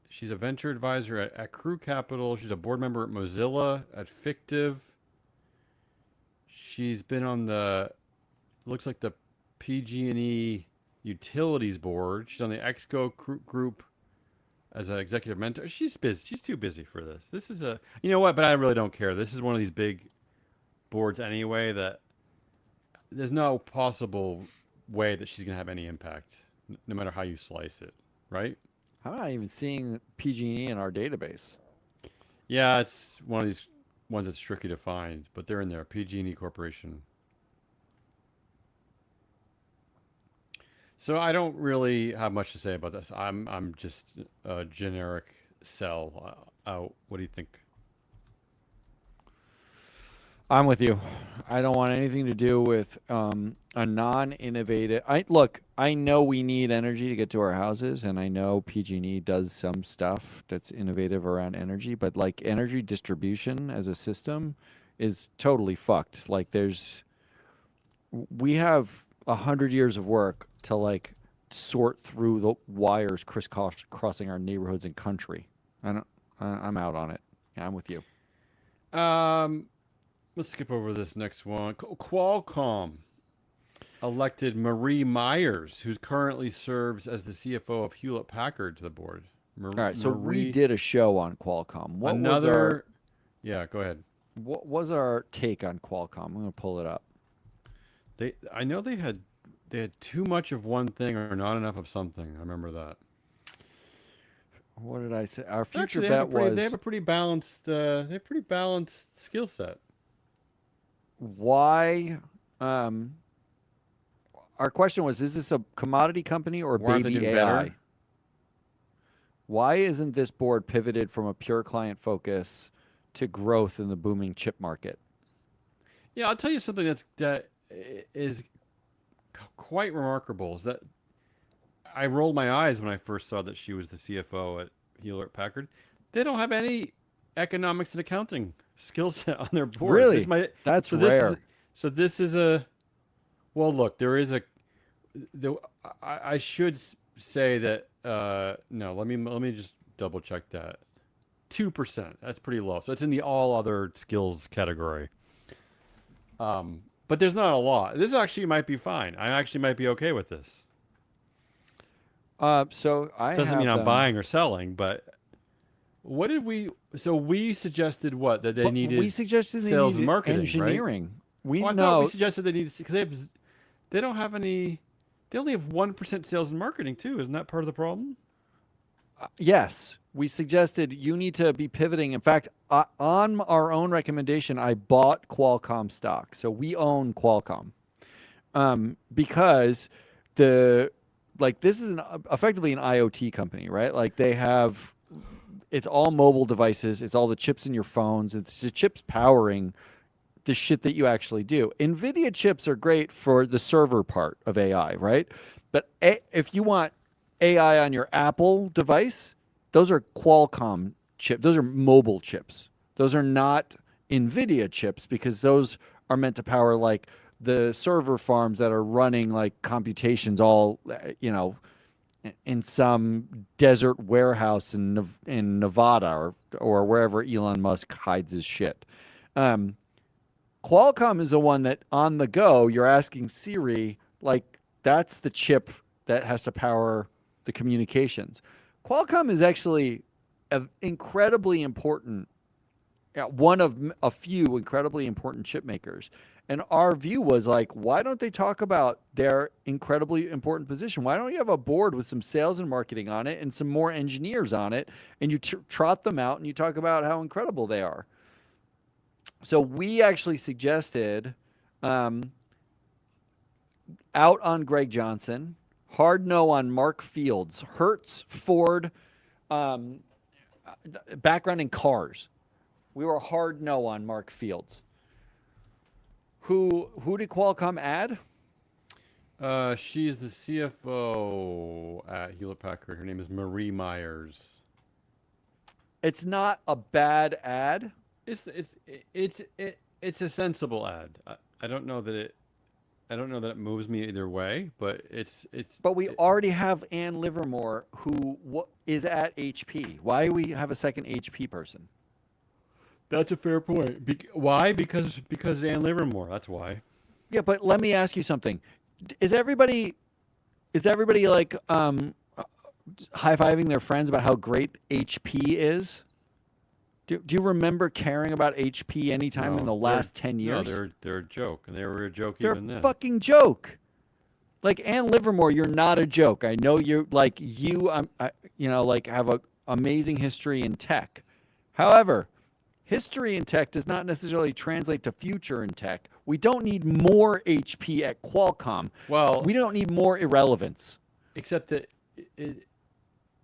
She's a venture advisor at Crew Capital. She's a board member at Mozilla, at Fictive. She's been on looks like the PG&E Utilities Board. She's on the Exco Group as an executive mentor. She's busy. She's too busy for this. This is you know what? But I really don't care. This is one of these big boards anyway that there's no possible way that she's gonna have any impact, no matter how you slice it, right? I'm not even seeing PG&E in our database. Yeah, it's one of these ones that's tricky to find, but they're in there. PG&E Corporation. So I don't really have much to say about this. I'm just a generic sell out. What do you think? I'm with you. I don't want anything to do with a non-innovative. I know we need energy to get to our houses, and I know PG&E does some stuff that's innovative around energy, but like energy distribution as a system is totally fucked. Like we have 100 years of work to like sort through the wires crisscrossing our neighborhoods and country. I'm out on it. Yeah, I'm with you. Um, let's skip over this next one. Qualcomm elected Marie Myers, who currently serves as the CFO of Hewlett Packard, to the board. All right, so we Marie, did a show on Qualcomm. another. Yeah, go ahead. What was our take on Qualcomm? I'm going to pull it up. I know they had too much of one thing or not enough of something. I remember that. What did I say? Our future Actually, bet was they have a pretty balanced skill set. why. Um, our question was: is this a commodity company or Why aren't they baby doing AI? better? Why isn't this board pivoted from a pure client focus to growth in the booming chip market? Yeah, I'll tell you something that is quite remarkable. Is that I rolled my eyes when I first saw that she was the CFO at Hewlett Packard. They don't have any economics and accounting skill set on their board. Really? That's so rare. this is a well. Look, there is a. I should say that no. Let me just double check that. 2%. That's pretty low. So it's in the all other skills category. But there's not a lot. This actually might be fine. I actually might be okay with this. So I Doesn't have mean I'm them- buying or selling, but what did we? So we suggested what that they But needed. we suggested they sales and needed marketing, right? engineering. We Well, I thought know we suggested they needed because they don't have any. They only have 1% sales and marketing too. Isn't that part of the problem? yes, we suggested you need to be pivoting. In fact, on our own recommendation, I bought Qualcomm stock. So we own Qualcomm because this is effectively an IoT company, right? Like they have, it's all mobile devices. It's all the chips in your phones. It's the chips powering the shit that you actually do. NVIDIA chips are great for the server part of AI, right? But if you want AI on your Apple device, those are Qualcomm chips. Those are mobile chips. Those are not NVIDIA chips because those are meant to power like the server farms that are running like computations all, in some desert warehouse in Nevada or wherever Elon Musk hides his shit. Qualcomm is the one that on the go, you're asking Siri, like that's the chip that has to power the communications. Qualcomm is actually an incredibly important, one of a few incredibly important chip makers. And our view was like, why don't they talk about their incredibly important position? Why don't you have a board with some sales and marketing on it and some more engineers on it, and you trot them out and you talk about how incredible they are? So we actually suggested um, out on Greg Johnson, hard no on Mark Fields, Hertz, Ford, um, background in cars. We were hard no on Mark Fields. Who did Qualcomm add? She's the CFO at Hewlett Packard. Her name is Marie Myers. It's not a bad ad. It's a sensible ad. I don't know that it moves me either way, but But we already have Ann Livermore, who is at HP. Why do we have a second HP person? that's a fair point. Why? Because Ann Livermore. That's why. Yeah, but let me ask you something. Is everybody like high-fiving their friends about how great HP is? Do you remember caring about HP anytime in the last 10 years? No, they're a joke, and they were a joke They're even a then. fucking joke. Like Ann Livermore, you're not a joke. I know you're like like have a amazing history in tech. However, history in tech does not necessarily translate to future in tech. We don't need more HP at Qualcomm. Well, We don't need more irrelevance. except that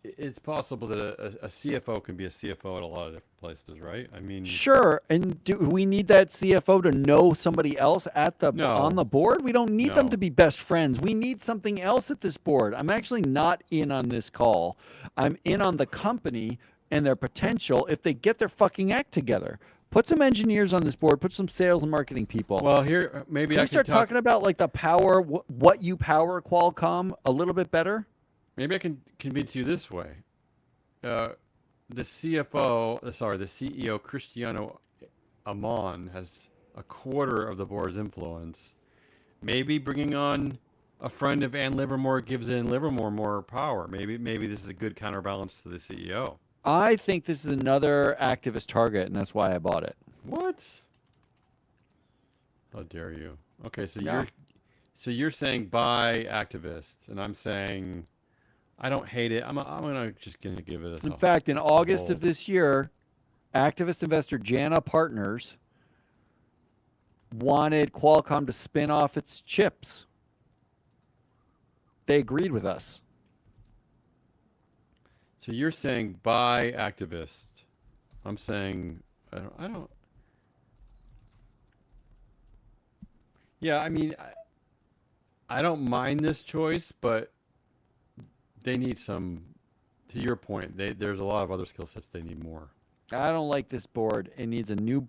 it's possible that a CFO can be a CFO at a lot of different places, right? I mean, Sure, and do we need that CFO to know somebody else at the No. on the board? We don't need them No. to be best friends. We need something else at this board. I'm actually not in on this call. I'm in on the company and their potential if they get their fucking act together. Put some engineers on this board. Put some sales and marketing people. well, here maybe Can I we can start talk. talking about like the power, what you power Qualcomm a little bit better? Maybe I can convince you this way. The CFO, the CEO, Cristiano Amon, has a quarter of the board's influence. Maybe bringing on a friend of Ann Livermore gives Ann Livermore more power. Maybe this is a good counterbalance to the CEO. I think this is another activist target, and that's why I bought it. What? How dare you? Okay, Yeah. you're saying buy activists, and I'm saying I don't hate it. I'm just gonna give it In fact, in August of hold. this year, activist investor Jana Partners wanted Qualcomm to spin off its chips. They agreed with us. So you're saying buy activist. I'm saying I don't. Yeah, I mean, I don't mind this choice, but they need some. To your point, there's a lot of other skill sets they need more. I don't like this board. It needs a new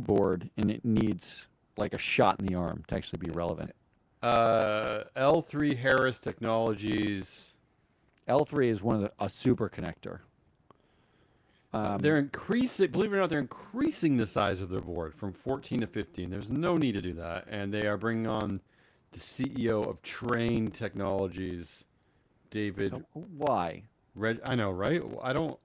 board, and it needs like a shot in the arm to actually be relevant. L3 Harris Technologies. L3 is one of a super connector. They're increasing. Believe it or not, they're increasing the size of their board from 14 to 15. There's no need to do that, and they are bringing on the CEO of Train Technologies, David. Why? I know, right? I don't.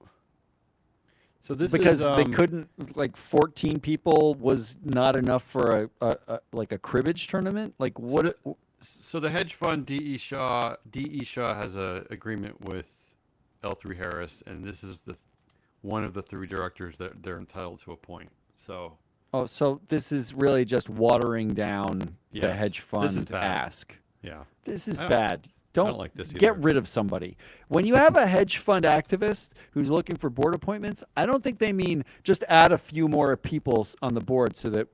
So this Because is they couldn't, like 14 people was not enough for a like a cribbage tournament. Like what? So the hedge fund DE Shaw has a agreement with L3 Harris, and this is one of the three directors that they're entitled to appoint. So Oh, so this is really just watering down the Yes, hedge this is fund bad. ask. yeah, This is I don't- bad. Don't like this get either. rid of somebody. When you have a hedge fund activist who's looking for board appointments, I don't think they mean just add a few more people on the board so that,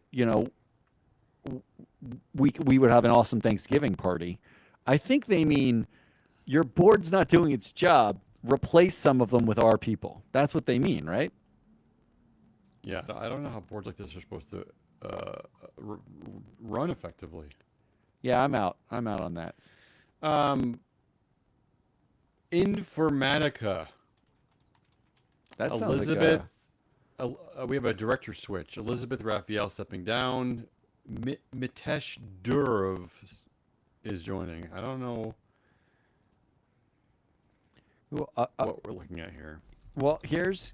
we would have an awesome Thanksgiving party. I think they mean your board's not doing its job. Replace some of them with our people. That's what they mean, right? Yeah, I don't know how boards like this are supposed to run effectively. Yeah, I'm out. I'm out on that. Informatica. That sounds Elizabeth. We have a director switch. Elizabeth Raphael stepping down. Mitesh Durov is joining. I don't know what we're looking at here. Well, here's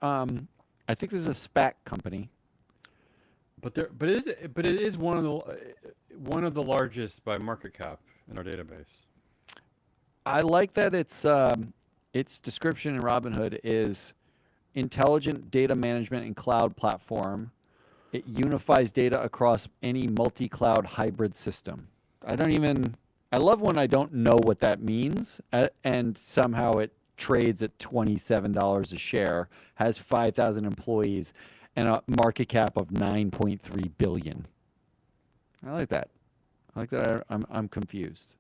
I think this is a SPAC company. but it is one of the largest by market cap in our database. I like that its description in Robinhood is intelligent data management and cloud platform. It unifies data across any multi-cloud hybrid system. I love when I don't know what that means, and somehow it trades at $27 a share, has 5,000 employees, and a market cap of 9.3 billion. I like that. I like that. I'm confused.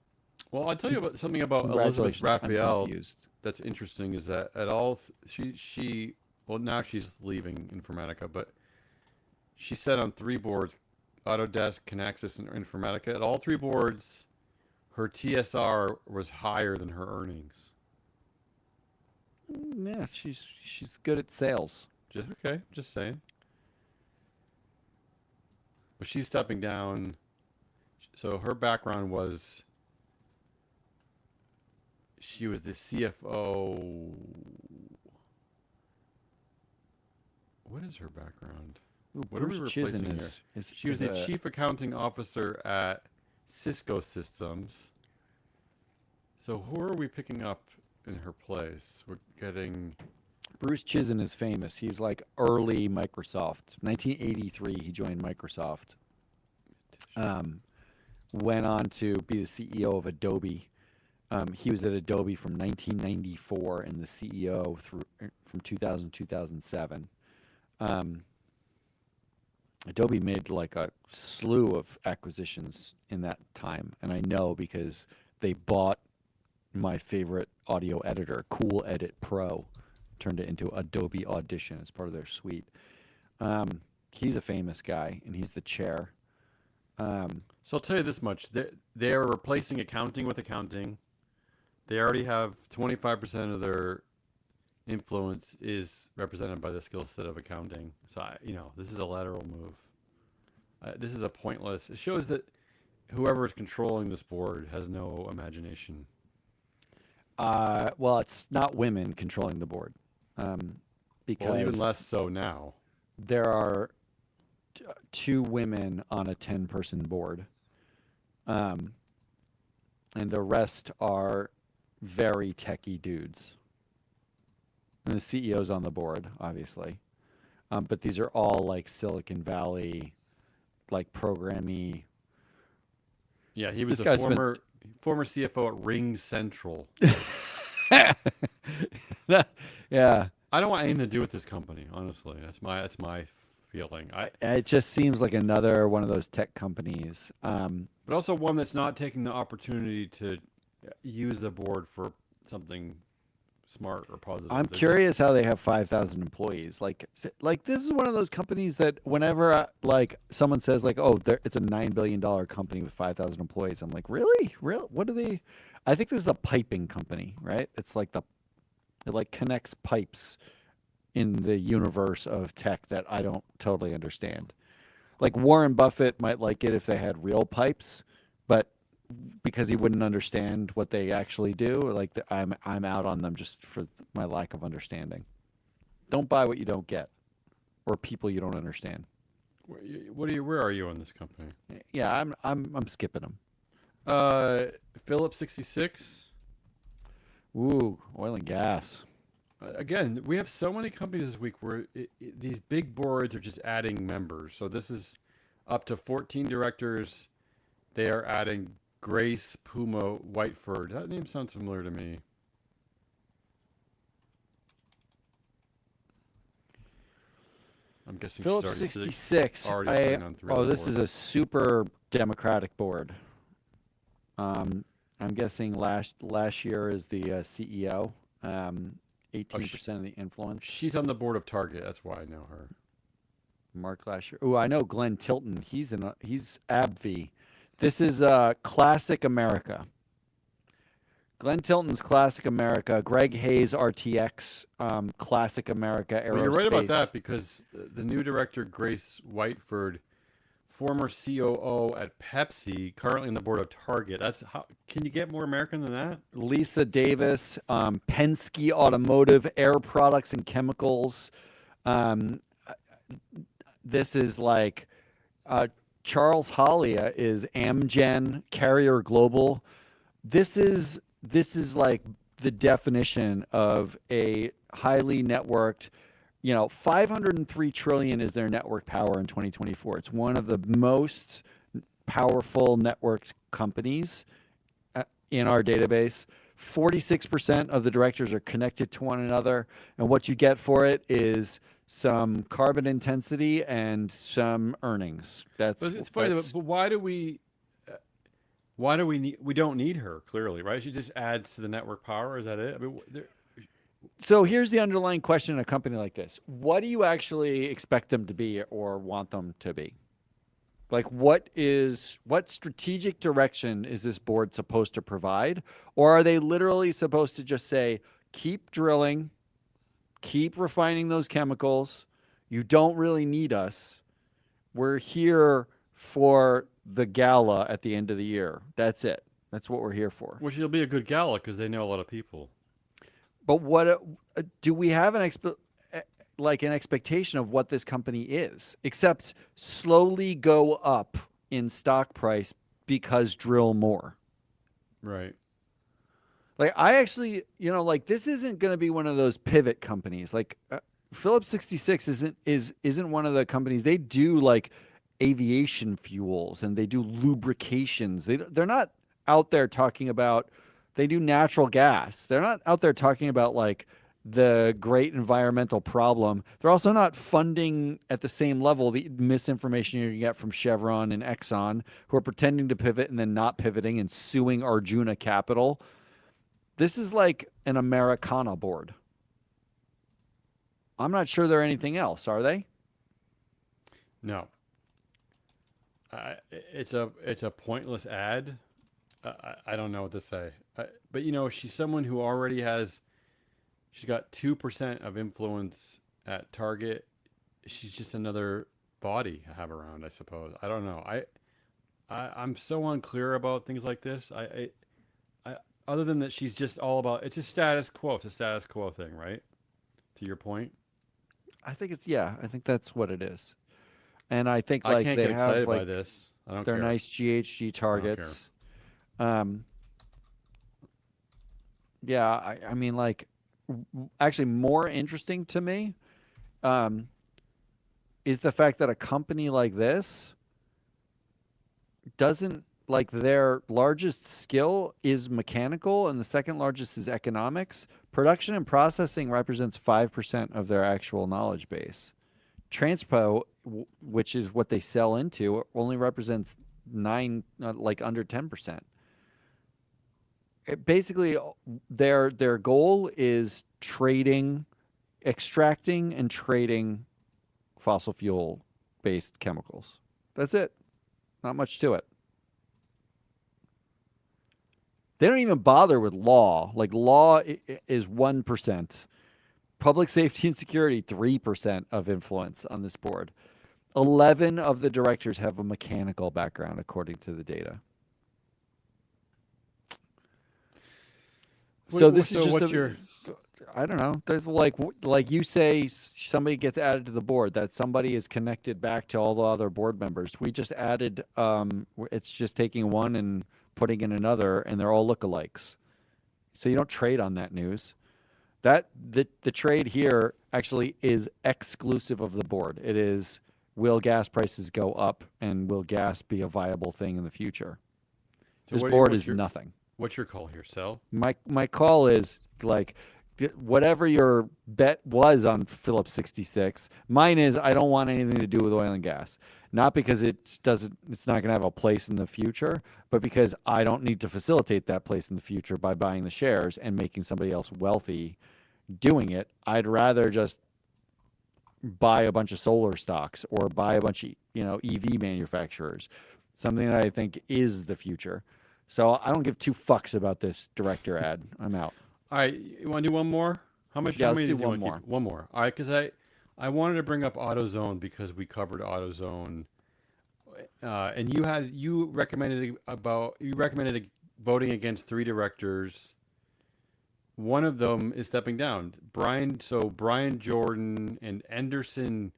Well, I'll tell you about something about Elizabeth Congratulations. I'm Raphael confused. that's interesting is that at all she well now she's leaving Informatica, but she sat on 3 boards: Autodesk, Kinaxis, and Informatica. At all 3 boards, her TSR was higher than her earnings. Yeah, she's good at sales. Just okay, just saying. But she's stepping down. So her background was she was the CFO. What is her background? Ooh, What are we Bruce replacing Chizen here? is She was the chief accounting officer at Cisco Systems. So who are we picking up in her place? We're getting Bruce Chizen is famous. He's like early Microsoft. 1983, he joined Microsoft. Went on to be the CEO of Adobe. He was at Adobe from 1994 and the CEO from 2000 2007. Adobe made like a slew of acquisitions in that time, and I know because they bought my favorite audio editor, Cool Edit Pro, turned it into Adobe Audition as part of their suite. He's a famous guy, and he's the chair. So I'll tell you this much: they're replacing accounting with accounting. They already have 25% of their influence is represented by the skill set of accounting. So this is a lateral move. This is a pointless. It shows that whoever is controlling this board has no imagination. Well, it's not women controlling the board, because Well, even less so now. there are 2 women on a 10-person board, and the rest are very techie dudes. And the CEO's on the board, obviously, but these are all like Silicon Valley, like programmy. Yeah, he was This a guy's been former CFO at Ring Central. yeah. I don't want anything to do with this company, honestly. That's my feeling. It just seems like another one of those tech companies. But also one that's not taking the opportunity to use the board for something smart or positive. I'm They're curious how they have 5,000 employees. Like this is one of those companies that whenever like someone says like, oh, it's a $9 billion company with 5,000 employees, I'm like, really? Real? What do they? I think this is a piping company, right? It's like it like connects pipes in the universe of tech that I don't totally understand. Like Warren Buffett might like it if they had real pipes, but because he wouldn't understand what they actually do, like I'm out on them just for my lack of understanding. Don't buy what you don't get, or people you don't understand. where are you on this company? Yeah, I'm skipping them. Phillips 66. Ooh, oil and gas. Again, we have so many companies this week where these big boards are just adding members. So this is up to 14 directors. They are adding Grace Puma Whiteford. That name sounds familiar to me. I'm guessing Phillips she's 66. already sitting on 3 Oh, other this is boards. a super democratic board. I'm guessing last year is the CEO. 18% of the influence. She's on the board of Target. That's why I know her. Mark last year. Oh, I know Glenn Tilton. He's AbbVie. This is Classic America. Glenn Tilton's Classic America. Greg Hayes RTX. Classic America Aerospace. Well, you're right about that because the new director, Grace Whiteford, former COO at Pepsi, currently on the board of Target. Can you get more American than that? Lisa Davis, Penske Automotive, Air Products and Chemicals. This is like Charles Hollia is Amgen Carrier Global. This is like the definition of a highly networked. 503 trillion is their network power in 2024. It's one of the most powerful networked companies in our database. 46% of the directors are connected to one another, and what you get for it is some carbon intensity and some earnings. But it's funny, but why do we? Why do we need? We don't need her clearly, right? She just adds to the network power. Is that it? I mean, So here's the underlying question in a company like this. What do you actually expect them to be or want them to be? Like what strategic direction is this board supposed to provide? Or are they literally supposed to just say, keep drilling, keep refining those chemicals. You don't really need us. We're here for the gala at the end of the year. That's it. That's what we're here for. which will be a good gala because they know a lot of people. But what do we have an expectation of what this company is, except slowly go up in stock price because drill more? Right. Like I actually, like this isn't going to be one of those pivot companies. Like Phillips 66 isn't one of the companies. They do like aviation fuels and they do lubrications. They're not out there talking about. They do natural gas. They're not out there talking about like the great environmental problem. They're also not funding at the same level the misinformation you get from Chevron and Exxon, who are pretending to pivot and then not pivoting and suing Arjuna Capital. This is like an Americana board. I'm not sure they're anything else, are they? No. It's a pointless ad. I don't know what to say. But she's someone who already has. She's got 2% of influence at Target. She's just another body I have around, I suppose. I don't know. I'm so unclear about things like this. I other than that, she's just all about. It's just status quo. It's a status quo thing, right? To your point. I think I think that's what it is. And I think I like can't they get have excited by like this. I don't their care. nice GHG targets. Yeah, I mean like actually more interesting to me is the fact that a company like this doesn't like their largest skill is mechanical and the second largest is economics. Production and processing represents 5% of their actual knowledge base. Transpo, which is what they sell into, only represents like under 10%. Basically, their goal is extracting and trading fossil fuel based chemicals. That's it. Not much to it. They don't even bother with law. Like law is 1%. Public safety and security, 3% of influence on this board. 11 of the directors have a mechanical background, according to the data. So this is just what's your? I don't know. There's like you say somebody gets added to the board, that somebody is connected back to all the other board members. We just added it's just taking one and putting in another and they're all lookalikes. So you don't trade on that news. That the trade here actually is exclusive of the board. It is, will gas prices go up and will gas be a viable thing in the future? So This board is nothing. What's your call here? Sell? My call is like whatever your bet was on Phillips 66. Mine is I don't want anything to do with oil and gas. Not because it's not going to have a place in the future, but because I don't need to facilitate that place in the future by buying the shares and making somebody else wealthy doing it. I'd rather just buy a bunch of solar stocks or buy a bunch of EV manufacturers, something that I think is the future. So I don't give two fucks about this director ad. I'm out. All right, you want to do one more? How much? Yeah, how let's many do do you one want to more. keep? One more. All right, because I wanted to bring up AutoZone because we covered AutoZone, and you recommended voting against 3 directors. One of them is stepping down. Brian Jordan and Anderson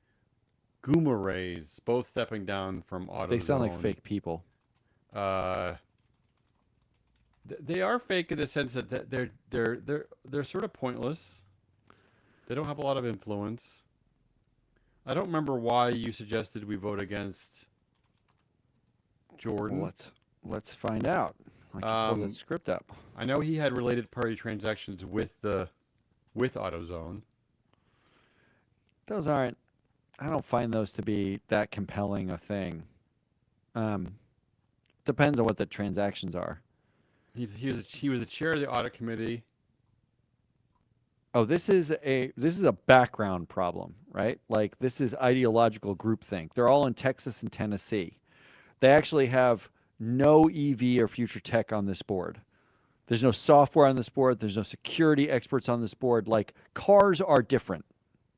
Gumares, both stepping down from They sound like AutoZone. fake people. Uh, they are fake in the sense that they're sort of pointless. They don't have a lot of influence. I don't remember why you suggested we vote against Well, Jordan. let's find out. I can pull that Um, script up. I know he had related party transactions with AutoZone. Those aren't. I don't find those to be that compelling a thing. Um, Depends on what the transactions are. He was the chair of the audit committee. Oh, this is a background problem, right? Like this is ideological groupthink. They're all in Texas and Tennessee. They actually have no EV or future tech on this board. There's no software on this board. There's no security experts on this board. Like cars are different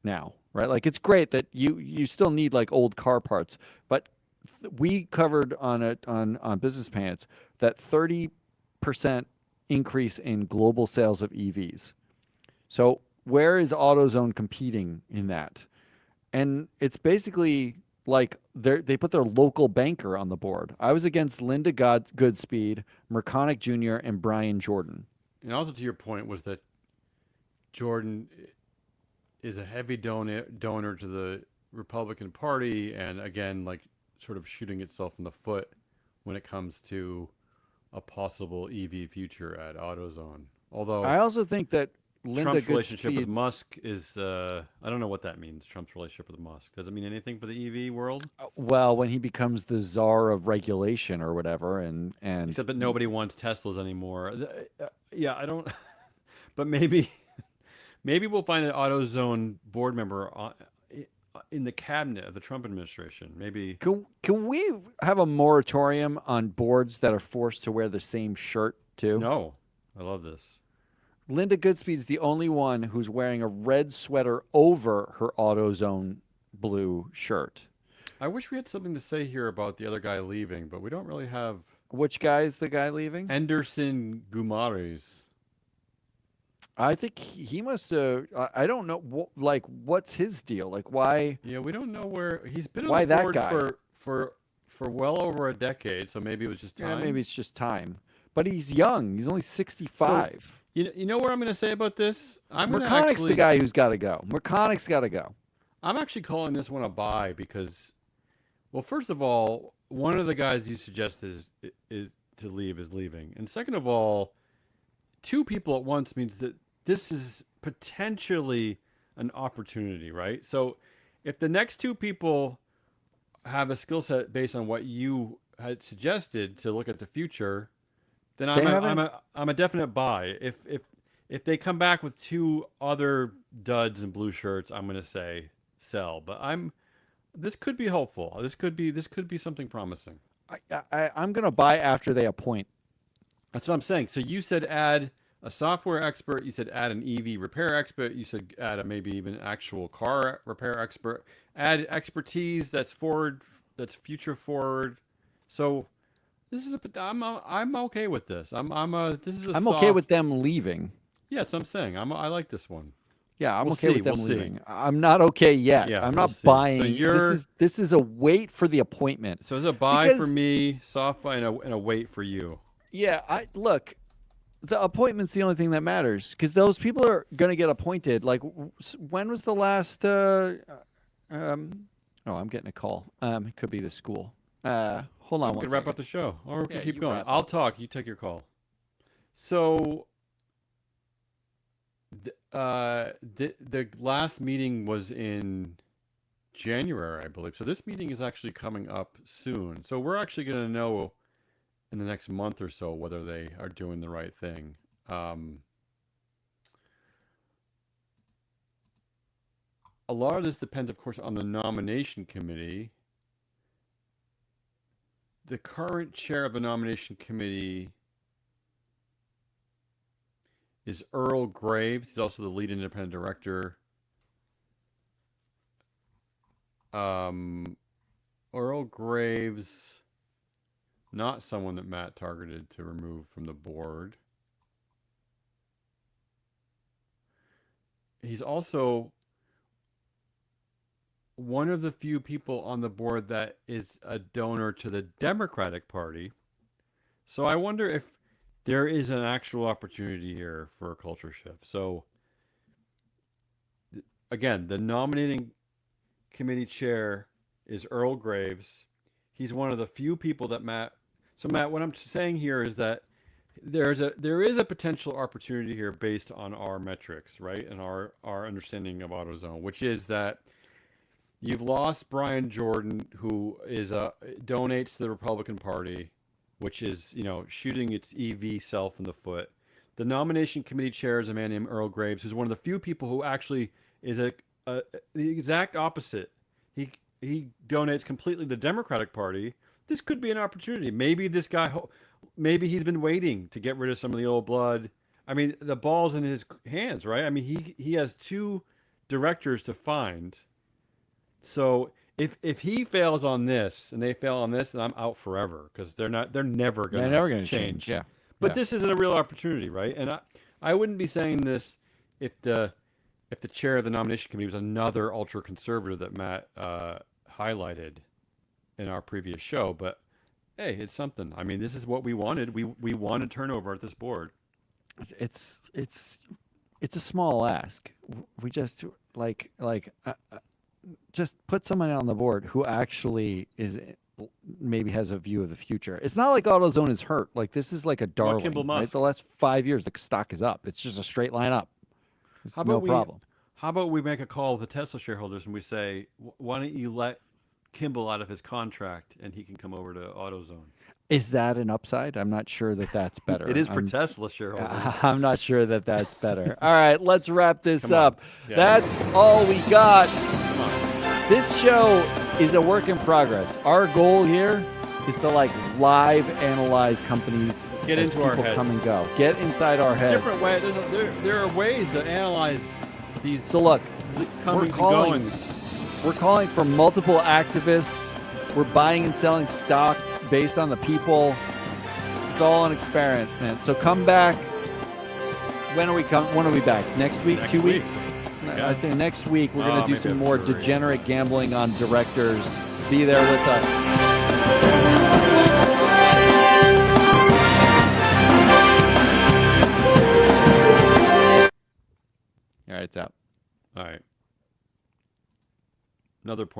now, right? Like it's great that you still need like old car parts, but we covered on Business Pants that 30% increase in global sales of EVs. So where is AutoZone competing in that? And it's basically like they put their local banker on the board. I was against Linda Goodspeed, Merconic Jr., and Brian Jordan. And also to your point was that Jordan is a heavy donor to the Republican Party, and again, like sort of shooting itself in the foot when it comes to a possible EV future at AutoZone. Although I also think that Linda Trump's relationship with Goodspeed, Musk is, I don't know what that means, Trump's relationship with Musk. Does it mean anything for the EV world? well, when he becomes the czar of regulation or whatever, Except that nobody wants Teslas anymore. Yeah, I don't, but maybe we'll find an AutoZone board member in the cabinet of the Trump administration. Maybe. can we have a moratorium on boards that are forced to wear the same shirt too? No, I love this. Linda Goodspeed is the only one who's wearing a red sweater over her AutoZone blue shirt. I wish we had something to say here about the other guy leaving, but we don't really have. Which guy is the guy leaving? Anderson Gumares. I think he must have. I don't know. Like, what's his deal? Like, why? Yeah, we don't know where he's been on Why the that board guy? for well over a decade. So maybe it was just Yeah, time. maybe it's just time. But he's young. He's only 65. You know what I'm going to say about this? Merconic's the guy who's got to go. Merconic's got to go. I'm actually calling this one a buy because, well, first of all, one of the guys you suggest is to leave is leaving, and second of all, two people at once means that this is potentially an opportunity, right? So, if the next two people have a skill set based on what you had suggested to look at the future, then I'm a definite buy. If they come back with two other duds and blue shirts, I'm gonna say sell. But this could be hopeful. This could be something promising. I'm gonna buy after they appoint. That's what I'm saying. So you said add a software expert. You said add an EV repair expert. You said add a maybe even actual car repair expert. Add expertise that's forward, that's future forward. So this is I'm okay with this. This is a I'm okay with soft. them leaving. Yeah, that's what I'm saying. I like this one. Yeah, I'm We'll okay see, with them we'll see. leaving. I'm not okay yet. Yeah, I'm we'll not see. So buying. you're- This is a wait for the appointment. So it's a buy for Because- me, soft buy, and a wait for you. Yeah, I look. The appointment's the only thing that matters because those people are gonna get appointed. Like, when was the last? Oh, I'm getting a call. It could be the school. Hold on We one can wrap second. up the show, or we can Yeah, keep you going. wrap I'll up. talk. You take your call. So, the last meeting was in January, I believe. So this meeting is actually coming up soon. So we're actually going to know in the next month or so whether they are doing the right thing. A lot of this depends, of course, on the nomination committee. The current chair of the nomination committee is Earl Graves. He's also the lead independent director. Earl Graves, not someone that Matt targeted to remove from the board. He's also one of the few people on the board that is a donor to the Democratic Party. So I wonder if there is an actual opportunity here for a culture shift. So again, the nominating committee chair is Earl Graves. He's one of the few people that Matt. So Matt, what I'm saying here is that there is a potential opportunity here based on our metrics, right, and our understanding of AutoZone, which is that you've lost Brian Jordan, who donates to the Republican Party, which is shooting its EV self in the foot. The nomination committee chair is a man named Earl Graves, who's one of the few people who actually is the exact opposite. He donates completely to the Democratic Party. This could be an opportunity. Maybe this guy, maybe he's been waiting to get rid of some of the old blood. I mean, the ball's in his hands, right? I mean, he has 2 directors to find. So if he fails on this and they fail on this, then I'm out forever because they're never going to change. Yeah. But this isn't a real opportunity, right? And I wouldn't be saying this if the chair of the nomination committee was another ultra conservative that Matt highlighted in our previous show, but hey, it's something. I mean, this is what we wanted. We wanted turnover at this board. It's a small ask. We just just put someone on the board who actually maybe has a view of the future. It's not like AutoZone is hurt. Like this is like a darling. Kimball Right? Musk. The last 5 years, the stock is up. It's just a straight line up. It's no problem. How about we make a call with the Tesla shareholders and we say, why don't you let Kimball out of his contract and he can come over to AutoZone? Is that an upside? I'm not sure that that's better. It is for Tesla shareholders. I'm not sure that that's better. All right, let's wrap this up. Yeah. That's all we got. Come on. This show is a work in progress. Our goal here is to live analyze companies. Get as into our people heads. Come and go. Get inside our heads. Different ways. There are ways to analyze these. So look, comings and goings. We're calling for multiple activists. We're buying and selling stock based on the people. It's all an experiment. So come back. When are we back? Next week? Next 2 week. weeks? Okay. I think next week we're going to do maybe some more 3. degenerate gambling on directors. Be there with us. All right, it's out. All right. Another point.